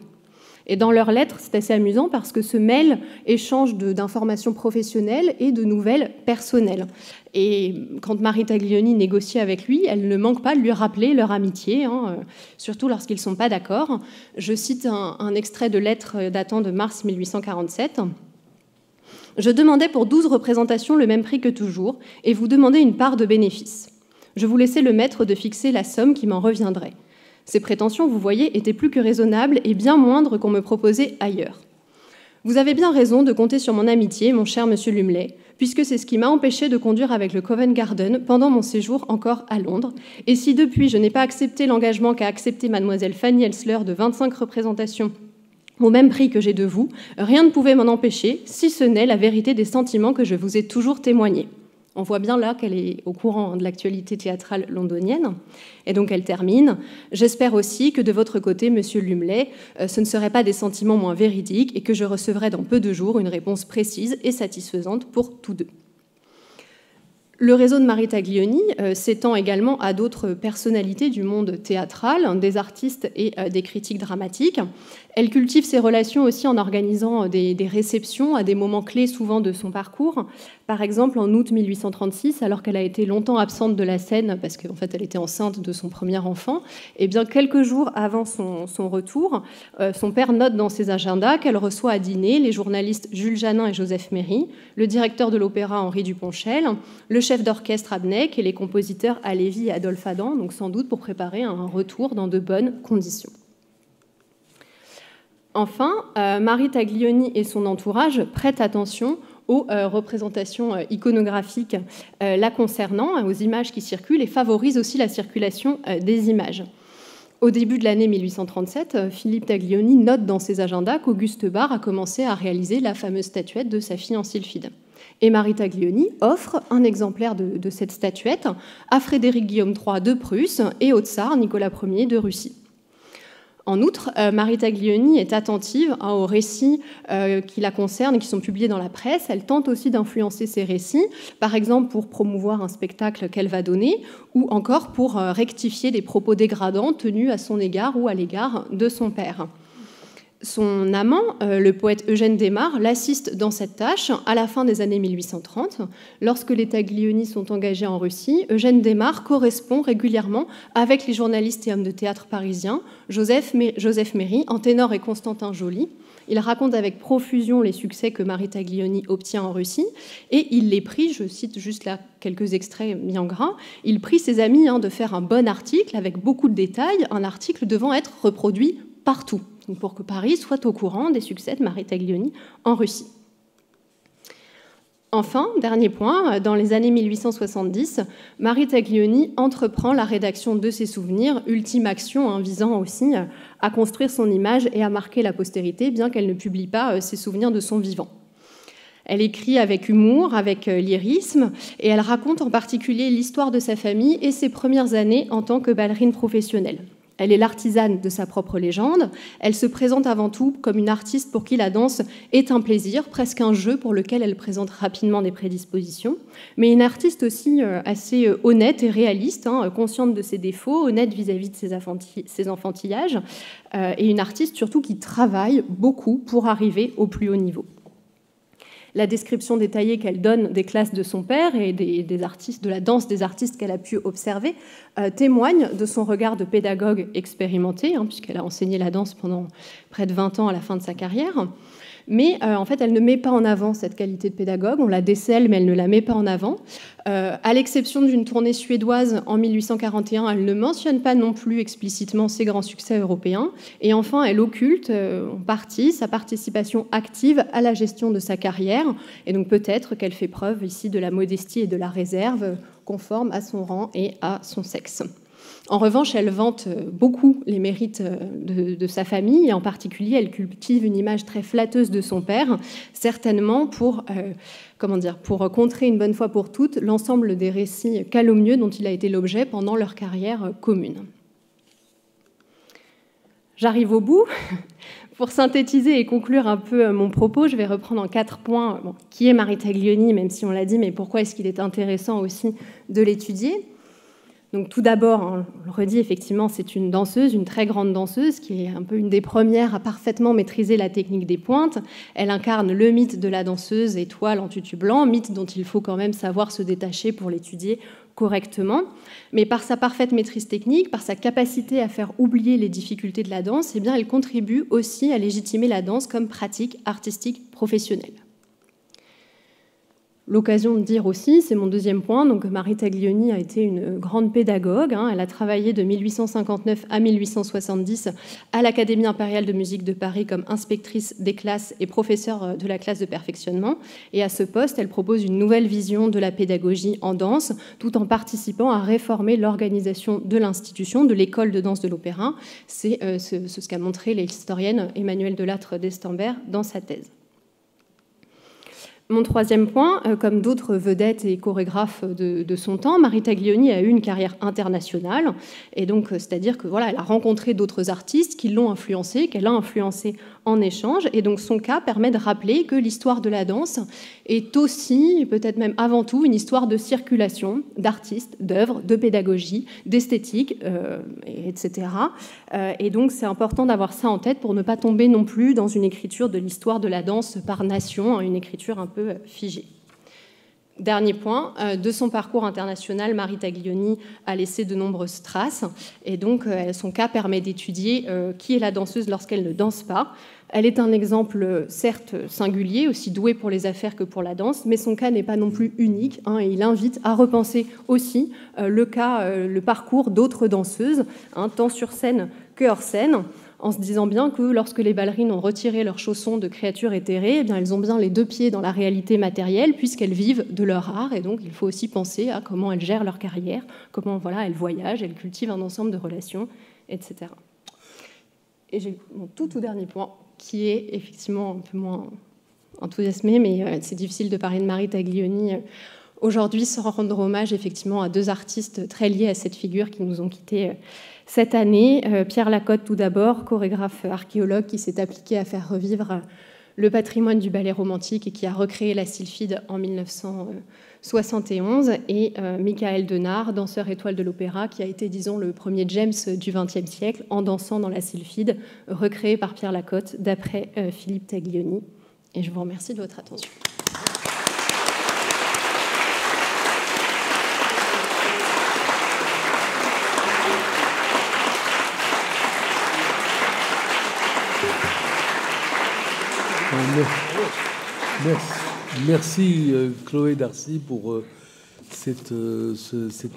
Et dans leurs lettres, c'est assez amusant parce que se mêlent échanges d'informations professionnelles et de nouvelles personnelles. Et quand Marie Taglioni négocie avec lui, elle ne manque pas de lui rappeler leur amitié, surtout lorsqu'ils ne sont pas d'accord. Je cite un extrait de lettre datant de mars 1847. « Je demandais pour 12 représentations le même prix que toujours, et vous demandez une part de bénéfice. Je vous laissais le maître de fixer la somme qui m'en reviendrait. Ces prétentions, vous voyez, étaient plus que raisonnables et bien moindres qu'on me proposait ailleurs. Vous avez bien raison de compter sur mon amitié, mon cher monsieur Lumley, puisque c'est ce qui m'a empêché de conduire avec le Covent Garden pendant mon séjour encore à Londres. Et si depuis je n'ai pas accepté l'engagement qu'a accepté mademoiselle Fanny Elsler de 25 représentations au même prix que j'ai de vous, rien ne pouvait m'en empêcher, si ce n'est la vérité des sentiments que je vous ai toujours témoignés. » On voit bien là qu'elle est au courant de l'actualité théâtrale londonienne. Et donc elle termine. « J'espère aussi que de votre côté, monsieur Lumley, ce ne seraient pas des sentiments moins véridiques et que je recevrai dans peu de jours une réponse précise et satisfaisante pour tous deux. » Le réseau de Marie Taglioni s'étend également à d'autres personnalités du monde théâtral, des artistes et des critiques dramatiques. Elle cultive ses relations aussi en organisant des réceptions à des moments clés souvent de son parcours. Par exemple, en août 1836, alors qu'elle a été longtemps absente de la scène parce qu'en fait elle était enceinte de son premier enfant, et bien quelques jours avant son retour, son père note dans ses agendas qu'elle reçoit à dîner les journalistes Jules Janin et Joseph Méry, le directeur de l'opéra Henri Duponchel, le chef d'orchestre Abnec et les compositeurs Halévy et Adolphe Adam, donc sans doute pour préparer un retour dans de bonnes conditions. Enfin, Marie Taglioni et son entourage prêtent attention aux représentations iconographiques la concernant, aux images qui circulent, et favorisent aussi la circulation des images. Au début de l'année 1837, Philippe Taglioni note dans ses agendas qu'Auguste Barre a commencé à réaliser la fameuse statuette de sa fille en sylphide. Et Marie Taglioni offre un exemplaire de cette statuette à Frédéric Guillaume III de Prusse et au tsar Nicolas Ier de Russie. En outre, Marie Taglioni est attentive aux récits qui la concernent et qui sont publiés dans la presse. Elle tente aussi d'influencer ces récits, par exemple pour promouvoir un spectacle qu'elle va donner, ou encore pour rectifier des propos dégradants tenus à son égard ou à l'égard de son père. Son amant, le poète Eugène Desmarres, l'assiste dans cette tâche à la fin des années 1830. Lorsque les Taglioni sont engagés en Russie, Eugène Desmarres correspond régulièrement avec les journalistes et hommes de théâtre parisiens, Joseph Méry, en ténor et Constantin Joly. Il raconte avec profusion les succès que Marie Taglioni obtient en Russie et il les prie, je cite juste là quelques extraits mis en gras, il prie ses amis de faire un bon article avec beaucoup de détails, un article devant être reproduit partout, pour que Paris soit au courant des succès de Marie Taglioni en Russie. Enfin, dernier point, dans les années 1870, Marie Taglioni entreprend la rédaction de ses souvenirs, ultime action visant aussi à construire son image et à marquer la postérité, bien qu'elle ne publie pas ses souvenirs de son vivant. Elle écrit avec humour, avec lyrisme, et elle raconte en particulier l'histoire de sa famille et ses premières années en tant que ballerine professionnelle. Elle est l'artisane de sa propre légende. Elle se présente avant tout comme une artiste pour qui la danse est un plaisir, presque un jeu pour lequel elle présente rapidement des prédispositions, mais une artiste aussi assez honnête et réaliste, consciente de ses défauts, honnête vis-à-vis de ses enfantillages, et une artiste surtout qui travaille beaucoup pour arriver au plus haut niveau. La description détaillée qu'elle donne des classes de son père et des artistes, de la danse des artistes qu'elle a pu observer témoigne de son regard de pédagogue expérimenté, puisqu'elle a enseigné la danse pendant près de 20 ans à la fin de sa carrière. mais en fait, elle ne met pas en avant cette qualité de pédagogue. On la décèle, mais elle ne la met pas en avant. À l'exception d'une tournée suédoise en 1841, elle ne mentionne pas non plus explicitement ses grands succès européens. Et enfin, elle occulte en partie sa participation active à la gestion de sa carrière. Et donc peut-être qu'elle fait preuve ici de la modestie et de la réserve conforme à son rang et à son sexe. En revanche, elle vante beaucoup les mérites de sa famille, et en particulier, elle cultive une image très flatteuse de son père, certainement pour contrer une bonne fois pour toutes l'ensemble des récits calomnieux dont il a été l'objet pendant leur carrière commune. J'arrive au bout. Pour synthétiser et conclure un peu mon propos, je vais reprendre en 4 points qui est Marie Taglioni, même si on l'a dit, mais pourquoi est-ce qu'il est intéressant aussi de l'étudier. Donc tout d'abord, on le redit, effectivement, c'est une danseuse, une très grande danseuse, qui est un peu une des premières à parfaitement maîtriser la technique des pointes. Elle incarne le mythe de la danseuse étoile en tutu blanc, mythe dont il faut quand même savoir se détacher pour l'étudier correctement. Mais par sa parfaite maîtrise technique, par sa capacité à faire oublier les difficultés de la danse, eh bien, elle contribue aussi à légitimer la danse comme pratique artistique professionnelle. L'occasion de dire aussi, c'est mon deuxième point, donc Marie Taglioni a été une grande pédagogue. Elle a travaillé de 1859 à 1870 à l'Académie impériale de musique de Paris comme inspectrice des classes et professeure de la classe de perfectionnement. Et à ce poste, elle propose une nouvelle vision de la pédagogie en danse, tout en participant à réformer l'organisation de l'institution, de l'école de danse de l'opéra. C'est ce qu'a montré l'historienne Emmanuelle Delattre d'Estembert dans sa thèse. Mon troisième point, comme d'autres vedettes et chorégraphes de son temps, Marie Taglioni a eu une carrière internationale, et donc c'est-à-dire que voilà, elle a rencontré d'autres artistes qui l'ont influencée, qu'elle a influencé en échange, et donc son cas permet de rappeler que l'histoire de la danse est aussi, peut-être même avant tout, une histoire de circulation d'artistes, d'œuvres, de pédagogie, d'esthétique, etc. Et donc c'est important d'avoir ça en tête pour ne pas tomber non plus dans une écriture de l'histoire de la danse par nation, une écriture un peu figée. Dernier point, de son parcours international, Marie Taglioni a laissé de nombreuses traces, et donc son cas permet d'étudier qui est la danseuse lorsqu'elle ne danse pas. Elle est un exemple certes singulier, aussi doué pour les affaires que pour la danse, mais son cas n'est pas non plus unique, et il invite à repenser aussi le parcours d'autres danseuses, tant sur scène que hors scène, en se disant bien que lorsque les ballerines ont retiré leurs chaussons de créatures éthérées, eh bien, elles ont bien les deux pieds dans la réalité matérielle, puisqu'elles vivent de leur art, et donc il faut aussi penser à comment elles gèrent leur carrière, comment elles voyagent, elles cultivent un ensemble de relations, etc. Et j'ai mon tout dernier point, qui est effectivement un peu moins enthousiasmé, mais c'est difficile de parler de Marie Taglioni aujourd'hui sans rendre hommage effectivement à deux artistes très liés à cette figure qui nous ont quittés cette année. Pierre Lacotte, tout d'abord, chorégraphe archéologue qui s'est appliqué à faire revivre le patrimoine du ballet romantique et qui a recréé la Sylphide en 1971, et Michael Denard, danseur étoile de l'opéra, qui a été, disons, le premier James du XXe siècle en dansant dans la Sylphide, recréée par Pierre Lacotte d'après Philippe Taglioni. Et je vous remercie de votre attention. Merci Chloé Darcy pour cette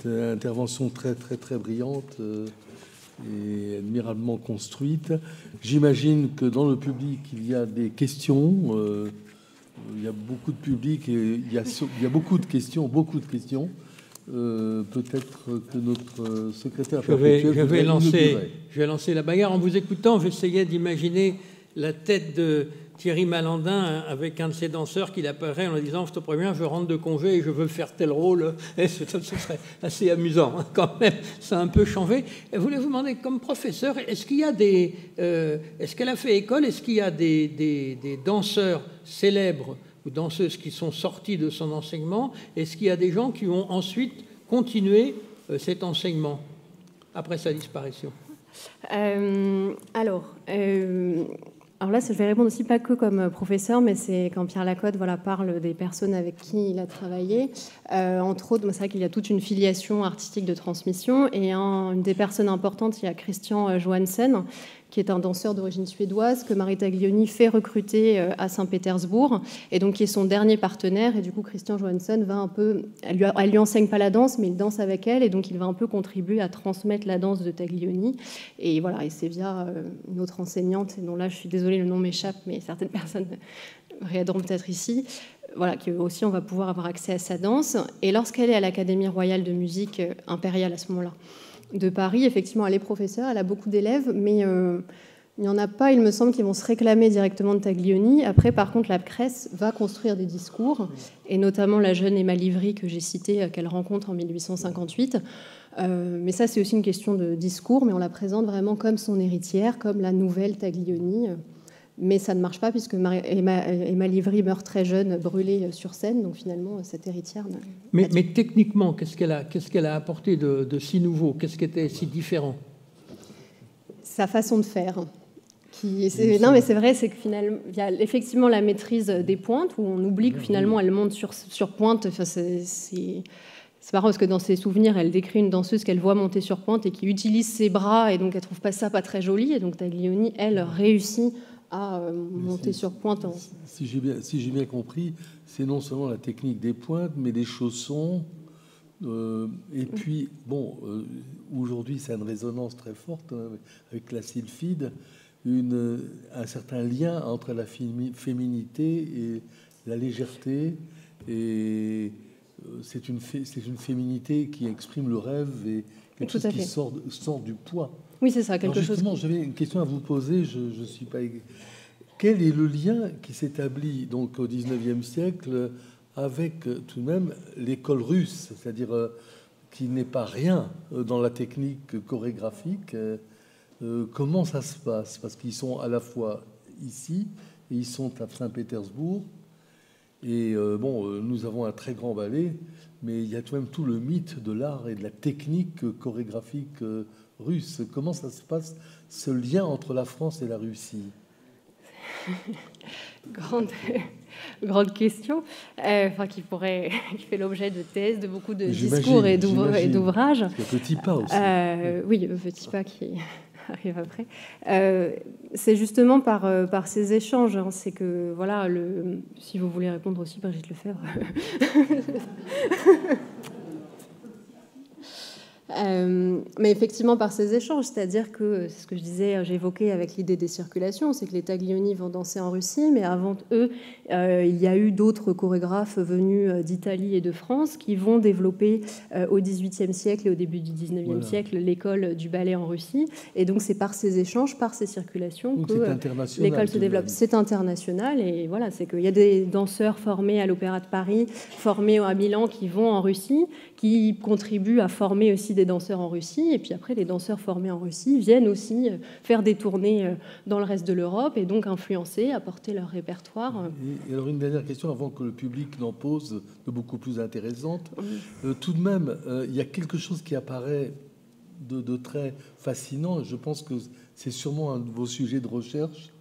intervention très brillante et admirablement construite. J'imagine que dans le public il y a des questions. Il y a beaucoup de public et il y a beaucoup de questions. Peut-être que notre secrétaire je vais lancer la bagarre. En vous écoutant, j'essayais d'imaginer la tête de Thierry Malandin avec un de ses danseurs qui l'appellerait en lui disant « Je te préviens, je rentre de congé et je veux faire tel rôle ». Ce serait assez amusant quand même, ça a un peu changé. Je voulais vous demander, comme professeur, est-ce qu'elle a fait école, est-ce qu'il y a des danseurs célèbres ou danseuses qui sont sortis de son enseignement? Est-ce qu'il y a des gens qui ont ensuite continué cet enseignement après sa disparition? Alors là, je vais répondre aussi pas que comme professeur, mais c'est quand Pierre Lacotte parle des personnes avec qui il a travaillé. Entre autres, c'est vrai qu'il y a toute une filiation artistique de transmission, et une des personnes importantes, il y a Christian Johansen, qui est un danseur d'origine suédoise que Marie Taglioni fait recruter à Saint-Pétersbourg, et donc qui est son dernier partenaire. Et du coup, Christian Johansson va un peu... Elle lui enseigne pas la danse, mais il danse avec elle, et donc il va un peu contribuer à transmettre la danse de Taglioni. Et voilà, et c'est via une autre enseignante, et dont là, je suis désolée, le nom m'échappe, mais certaines personnes réaideront peut-être ici, voilà, que aussi on va pouvoir avoir accès à sa danse. Et lorsqu'elle est à l'Académie royale de musique impériale à ce moment-là de Paris, effectivement, elle est professeure, elle a beaucoup d'élèves, mais il n'y en a pas, il me semble, qui vont se réclamer directement de Taglioni. Après, par contre, la Cresse va construire des discours, et notamment la jeune Emma Livry que j'ai citée, qu'elle rencontre en 1858. Mais ça, c'est aussi une question de discours, mais on la présente vraiment comme son héritière, comme la nouvelle Taglioni. Mais ça ne marche pas puisque Emma Livry meurt très jeune, brûlée sur scène. Donc finalement, cette héritière... Mais techniquement, qu'est-ce qu'elle a apporté de si nouveau? Qu'est-ce qui était si différent? Sa façon de faire. Non, mais c'est vrai, c'est que finalement, il y a effectivement la maîtrise des pointes, où on oublie que finalement, elle monte sur pointe. Enfin, c'est marrant parce que dans ses souvenirs, elle décrit une danseuse qu'elle voit monter sur pointe et qui utilise ses bras, et donc elle trouve pas ça pas très joli. Et donc Taglioni, elle, réussit à monter sur pointe. Si j'ai bien compris, c'est non seulement la technique des pointes, mais des chaussons. Et puis, bon, aujourd'hui, ça a une résonance très forte avec la sylphide, un certain lien entre la féminité et la légèreté. Et c'est une féminité qui exprime le rêve et quelque chose qui sort du poids. Oui, c'est ça, quelque chose. J'avais une question à vous poser. Je suis pas. Quel est le lien qui s'établit donc au XIXe siècle avec tout de même l'école russe, c'est-à-dire qui n'est pas rien dans la technique chorégraphique? Comment ça se passe? Parce qu'ils sont à la fois ici et ils sont à Saint-Pétersbourg. Et nous avons un très grand ballet, mais il y a tout de même tout le mythe de l'art et de la technique chorégraphique russe. Comment ça se passe, ce lien entre la France et la Russie? Grande question, qui fait l'objet de thèses, de beaucoup de discours et d'ouvrages. Il y a Petit Pas aussi. Oui, Petit Pas qui arrive après. C'est justement par ces échanges. Hein, c'est que, voilà, si vous voulez répondre aussi, Brigitte Lefebvre. Mais effectivement par ces échanges, c'est-à-dire que, c'est ce que je disais, j'évoquais avec l'idée des circulations, c'est que les Taglioni vont danser en Russie, mais avant eux, il y a eu d'autres chorégraphes venus d'Italie et de France qui vont développer au XVIIIe siècle et au début du XIXe siècle l'école du ballet en Russie. Et donc c'est par ces échanges, par ces circulations donc que l'école se développe. C'est international, et voilà, c'est qu'il y a des danseurs formés à l'Opéra de Paris, formés à Milan, qui vont en Russie, qui contribuent à former aussi des danseurs en Russie, et puis après les danseurs formés en Russie viennent aussi faire des tournées dans le reste de l'Europe et donc influencer, apporter leur répertoire. Et alors une dernière question avant que le public n'en pose, de beaucoup plus intéressante. Tout de même, il y a quelque chose qui apparaît de très fascinant, et je pense que c'est sûrement un de vos sujets de recherche,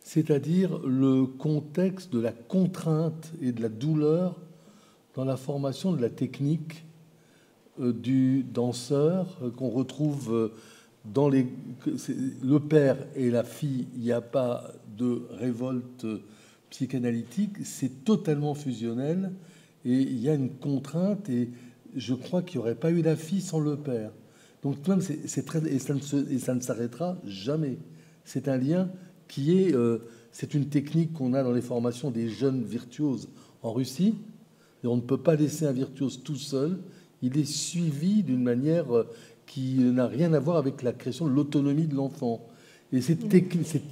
c'est-à-dire le contexte de la contrainte et de la douleur dans la formation de la technique du danseur qu'on retrouve dans le père et la fille. Il n'y a pas de révolte psychanalytique, c'est totalement fusionnel et il y a une contrainte, et je crois qu'il n'y aurait pas eu la fille sans le père. Donc tout de même, c'est très, et ça ne s'arrêtera jamais. C'est un lien qui est, c'est une technique qu'on a dans les formations des jeunes virtuoses en Russie. Et on ne peut pas laisser un virtuose tout seul. Il est suivi d'une manière qui n'a rien à voir avec la création de l'autonomie de l'enfant. Et cette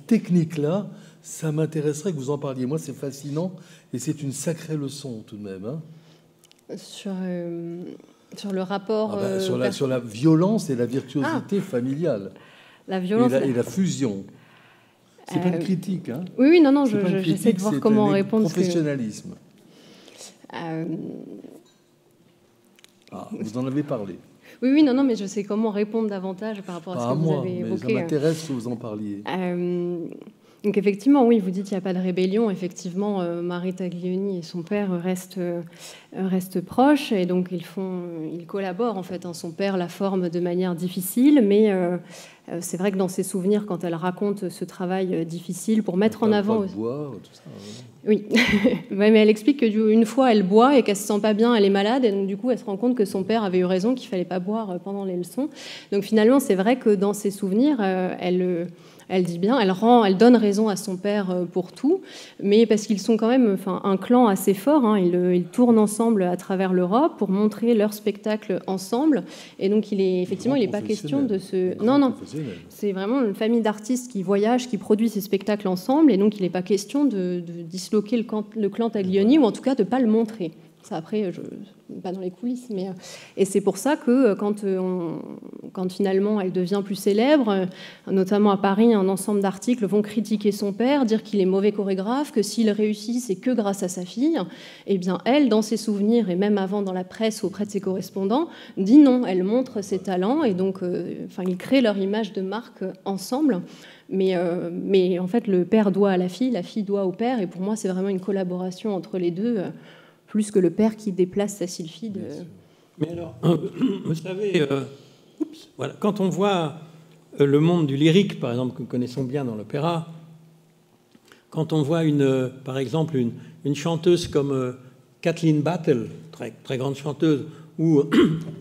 technique-là, ça m'intéresserait que vous en parliez. Moi, c'est fascinant et c'est une sacrée leçon tout de même. Hein. Sur le rapport... sur la violence et la virtuosité familiale. La violence et la fusion. C'est pas une critique. Hein. Oui, non, j'essaie de voir comment répondre. Professionnalisme. Vous en avez parlé. Oui, non, mais je sais comment répondre davantage par rapport à ce que vous avez évoqué. Mais ça m'intéresse que vous en parliez. Donc effectivement, oui, vous dites qu'il n'y a pas de rébellion. Effectivement, Marie Taglioni et son père restent proches, et donc ils collaborent en fait. Son père la forme de manière difficile, mais C'est vrai que dans ses souvenirs, quand elle raconte ce travail difficile pour mettre en avant... Boire, tout ça, oui, ouais, mais elle explique qu'une fois elle boit et qu'elle se sent pas bien, elle est malade, et donc du coup elle se rend compte que son père avait eu raison, qu'il fallait pas boire pendant les leçons. Donc finalement c'est vrai que dans ses souvenirs, elle dit bien, elle donne raison à son père pour tout, mais parce qu'ils sont quand même un clan assez fort, hein, ils tournent ensemble à travers l'Europe pour montrer leur spectacle ensemble, et donc il n'est pas question de se... Non, c'est vraiment une famille d'artistes qui voyagent, qui produisent ces spectacles ensemble, et donc il n'est pas question de disloquer le clan Taglioni, ou en tout cas de ne pas le montrer. Ça, après, pas dans les coulisses, mais... Et c'est pour ça que quand finalement elle devient plus célèbre, notamment à Paris, un ensemble d'articles vont critiquer son père, dire qu'il est mauvais chorégraphe, que s'il réussit, c'est que grâce à sa fille. Eh bien, elle, dans ses souvenirs, et même avant dans la presse auprès de ses correspondants, dit non, elle montre ses talents, et donc ils créent leur image de marque ensemble. Mais en fait, le père doit à la fille doit au père, et pour moi, c'est vraiment une collaboration entre les deux, plus que le père qui déplace sa sylphide. Mais alors, vous savez, voilà, quand on voit le monde du lyrique, par exemple, que nous connaissons bien dans l'opéra, quand on voit par exemple une chanteuse comme Kathleen Battle, très, très grande chanteuse, où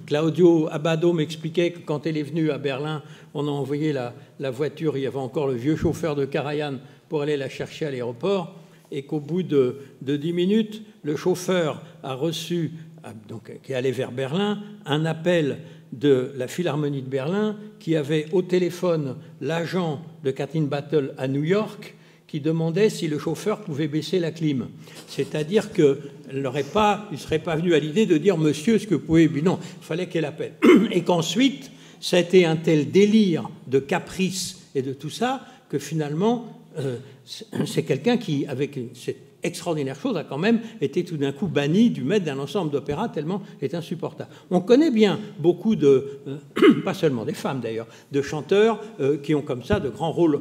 Claudio Abbado m'expliquait que quand elle est venue à Berlin, on a envoyé la voiture, il y avait encore le vieux chauffeur de Karajan pour aller la chercher à l'aéroport, et qu'au bout de 10 minutes, le chauffeur a reçu, donc, qui allait vers Berlin, un appel de la Philharmonie de Berlin qui avait au téléphone l'agent de Kathleen Battle à New York qui demandait si le chauffeur pouvait baisser la clim. C'est-à-dire qu'il ne serait pas venu à l'idée de dire « Monsieur, est-ce que vous pouvez… » Non, il fallait qu'elle appelle. Et qu'ensuite, ça a été un tel délire de caprice et de tout ça que finalement, c'est quelqu'un qui, avec cette extraordinaire chose, a quand même été tout d'un coup banni du maître d'un ensemble d'opéra tellement c'est insupportable. On connaît bien beaucoup de, pas seulement des femmes d'ailleurs, de chanteurs qui ont comme ça de grands rôles,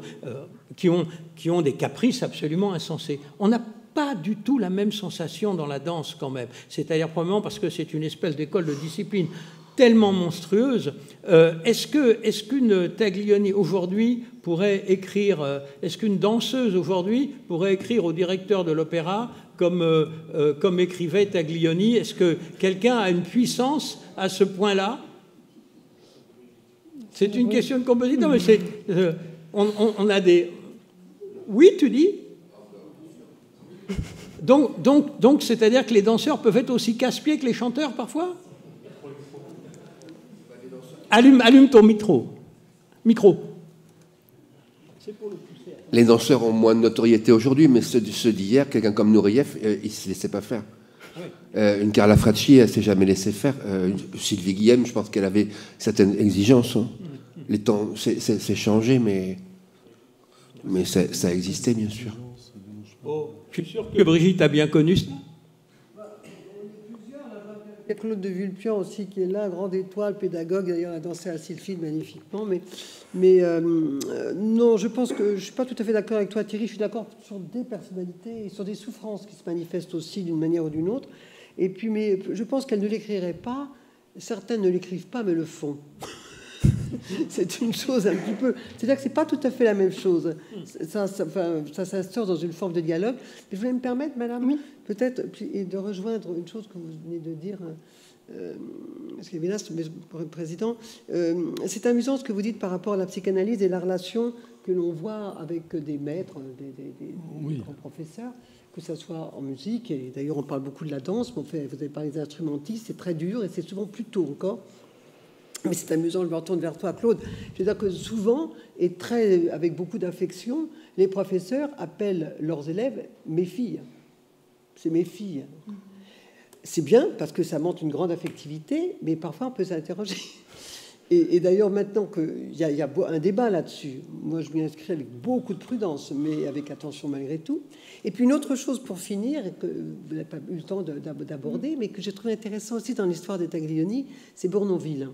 qui ont des caprices absolument insensés. On n'a pas du tout la même sensation dans la danse quand même. C'est-à-dire probablement parce que c'est une espèce d'école de discipline tellement monstrueuse. Est-ce qu'une Taglioni aujourd'hui pourrait écrire, est-ce qu'une danseuse aujourd'hui pourrait écrire au directeur de l'opéra comme écrivait Taglioni? Est-ce que quelqu'un a une puissance à ce point-là? C'est une question de compositeur, mais c'est, on a des... Oui, tu dis? Donc c'est-à-dire que les danseurs peuvent être aussi casse-pieds que les chanteurs parfois? Allume ton micro. Les danseurs ont moins de notoriété aujourd'hui, mais ceux d'hier, quelqu'un comme Nureyev, il ne se laissait pas faire. Oui. Une Carla Fracci, elle ne s'est jamais laissée faire. Sylvie Guillem, je pense qu'elle avait certaines exigences. Hein. Les temps, c'est changé, mais ça existait, bien sûr. Oh, je suis sûr que Brigitte a bien connu ça. Il y a Claude de Vulpian aussi qui est là, grande étoile, pédagogue, d'ailleurs a dansé à Sylphide magnifiquement. Mais non, je pense que je ne suis pas tout à fait d'accord avec toi Thierry, je suis d'accord sur des personnalités et sur des souffrances qui se manifestent aussi d'une manière ou d'une autre. Et puis, mais je pense qu'elles ne l'écriraient pas, certaines ne l'écrivent pas mais le font. C'est une chose un petit peu... C'est-à-dire que c'est pas tout à fait la même chose. Ça s'instaure dans une forme de dialogue. Mais je voulais me permettre, madame, oui, peut-être, et de rejoindre une chose que vous venez de dire, parce que Vénas, pour le président, c'est amusant ce que vous dites par rapport à la psychanalyse et la relation que l'on voit avec des maîtres, des grands professeurs, que ce soit en musique, et d'ailleurs on parle beaucoup de la danse, mais vous avez parlé des instrumentistes, c'est très dur, et c'est souvent plus tôt encore. Mais c'est amusant, je me retourne vers toi, Claude. Je veux dire que souvent, et avec beaucoup d'affection, les professeurs appellent leurs élèves « mes filles ». C'est mes filles. C'est bien, parce que ça montre une grande affectivité, mais parfois on peut s'interroger. Et d'ailleurs, maintenant qu'il y a un débat là-dessus, moi je m'y inscris avec beaucoup de prudence, mais avec attention malgré tout. Et puis une autre chose pour finir, et que vous n'avez pas eu le temps d'aborder, mais que j'ai trouvé intéressant aussi dans l'histoire des Taglioni, c'est Bournonville.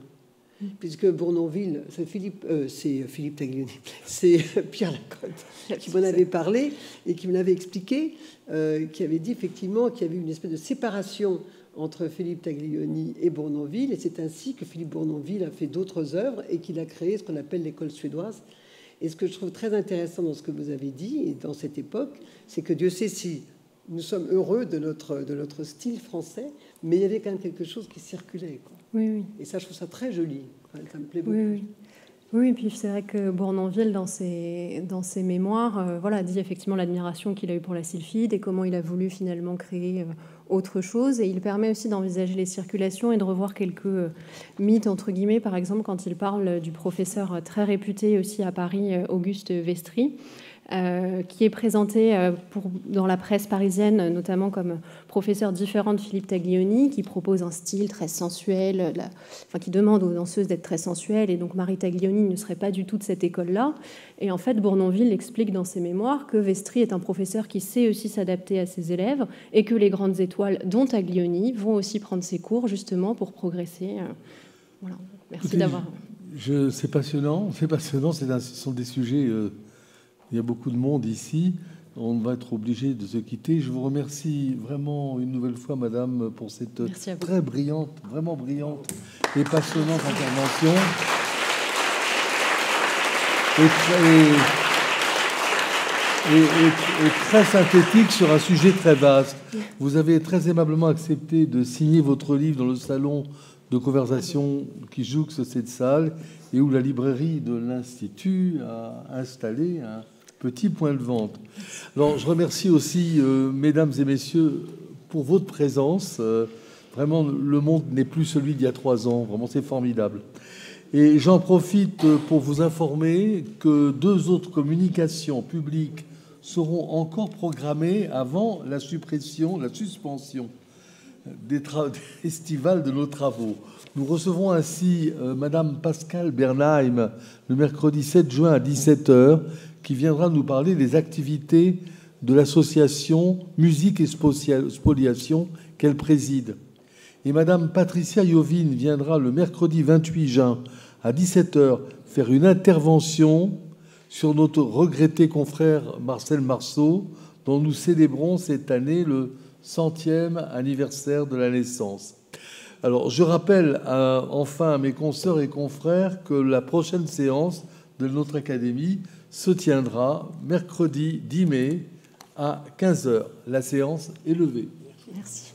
Puisque Bournonville, c'est Philippe Taglioni, c'est Pierre Lacotte qui m'en avait parlé et qui me l'avait expliqué, qui avait dit effectivement qu'il y avait une espèce de séparation entre Philippe Taglioni et Bournonville, et c'est ainsi que Philippe Bournonville a fait d'autres œuvres et qu'il a créé ce qu'on appelle l'école suédoise. Et ce que je trouve très intéressant dans ce que vous avez dit, et dans cette époque, c'est que Dieu sait si nous sommes heureux de notre style français, mais il y avait quand même quelque chose qui circulait, quoi. Oui, oui. Et ça, je trouve ça très joli. Ça me plaît beaucoup. Oui, oui. Oui, et puis c'est vrai que Bournonville, dans ses mémoires, voilà, dit effectivement l'admiration qu'il a eue pour la sylphide et comment il a voulu finalement créer autre chose. Et il permet aussi d'envisager les circulations et de revoir quelques mythes, entre guillemets, par exemple, quand il parle du professeur très réputé aussi à Paris, Auguste Vestry, qui est présenté dans la presse parisienne, notamment comme professeur différent de Philippe Taglioni, qui propose un style très sensuel, qui demande aux danseuses d'être très sensuelles, et donc Marie Taglioni ne serait pas du tout de cette école-là. Et en fait, Bournonville explique dans ses mémoires que Vestry est un professeur qui sait aussi s'adapter à ses élèves, et que les grandes étoiles, dont Taglioni, vont aussi prendre ses cours justement pour progresser. Voilà. Merci d'avoir... C'est passionnant, ce sont des sujets... Il y a beaucoup de monde ici. On va être obligé de se quitter. Je vous remercie vraiment une nouvelle fois, madame, pour cette très brillante, vraiment brillante et passionnante intervention. Et très synthétique sur un sujet très vaste. Vous avez très aimablement accepté de signer votre livre dans le salon de conversation qui jouxte cette salle et où la librairie de l'Institut a installé un petit point de vente. Alors, je remercie aussi, mesdames et messieurs, pour votre présence. Vraiment, le monde n'est plus celui d'il y a 3 ans. Vraiment, c'est formidable. Et j'en profite pour vous informer que 2 autres communications publiques seront encore programmées avant la suspension estivale de nos travaux. Nous recevrons ainsi madame Pascale Bernheim le mercredi 7 juin à 17h, qui viendra nous parler des activités de l'association Musique et Spoliation qu'elle préside. Et madame Patricia Iovine viendra le mercredi 28 juin à 17h faire une intervention sur notre regretté confrère Marcel Marceau, dont nous célébrons cette année le 100e anniversaire de la naissance. Alors, je rappelle enfin à mes consoeurs et confrères que la prochaine séance de notre académie se tiendra mercredi 10 mai à 15h. La séance est levée. Merci.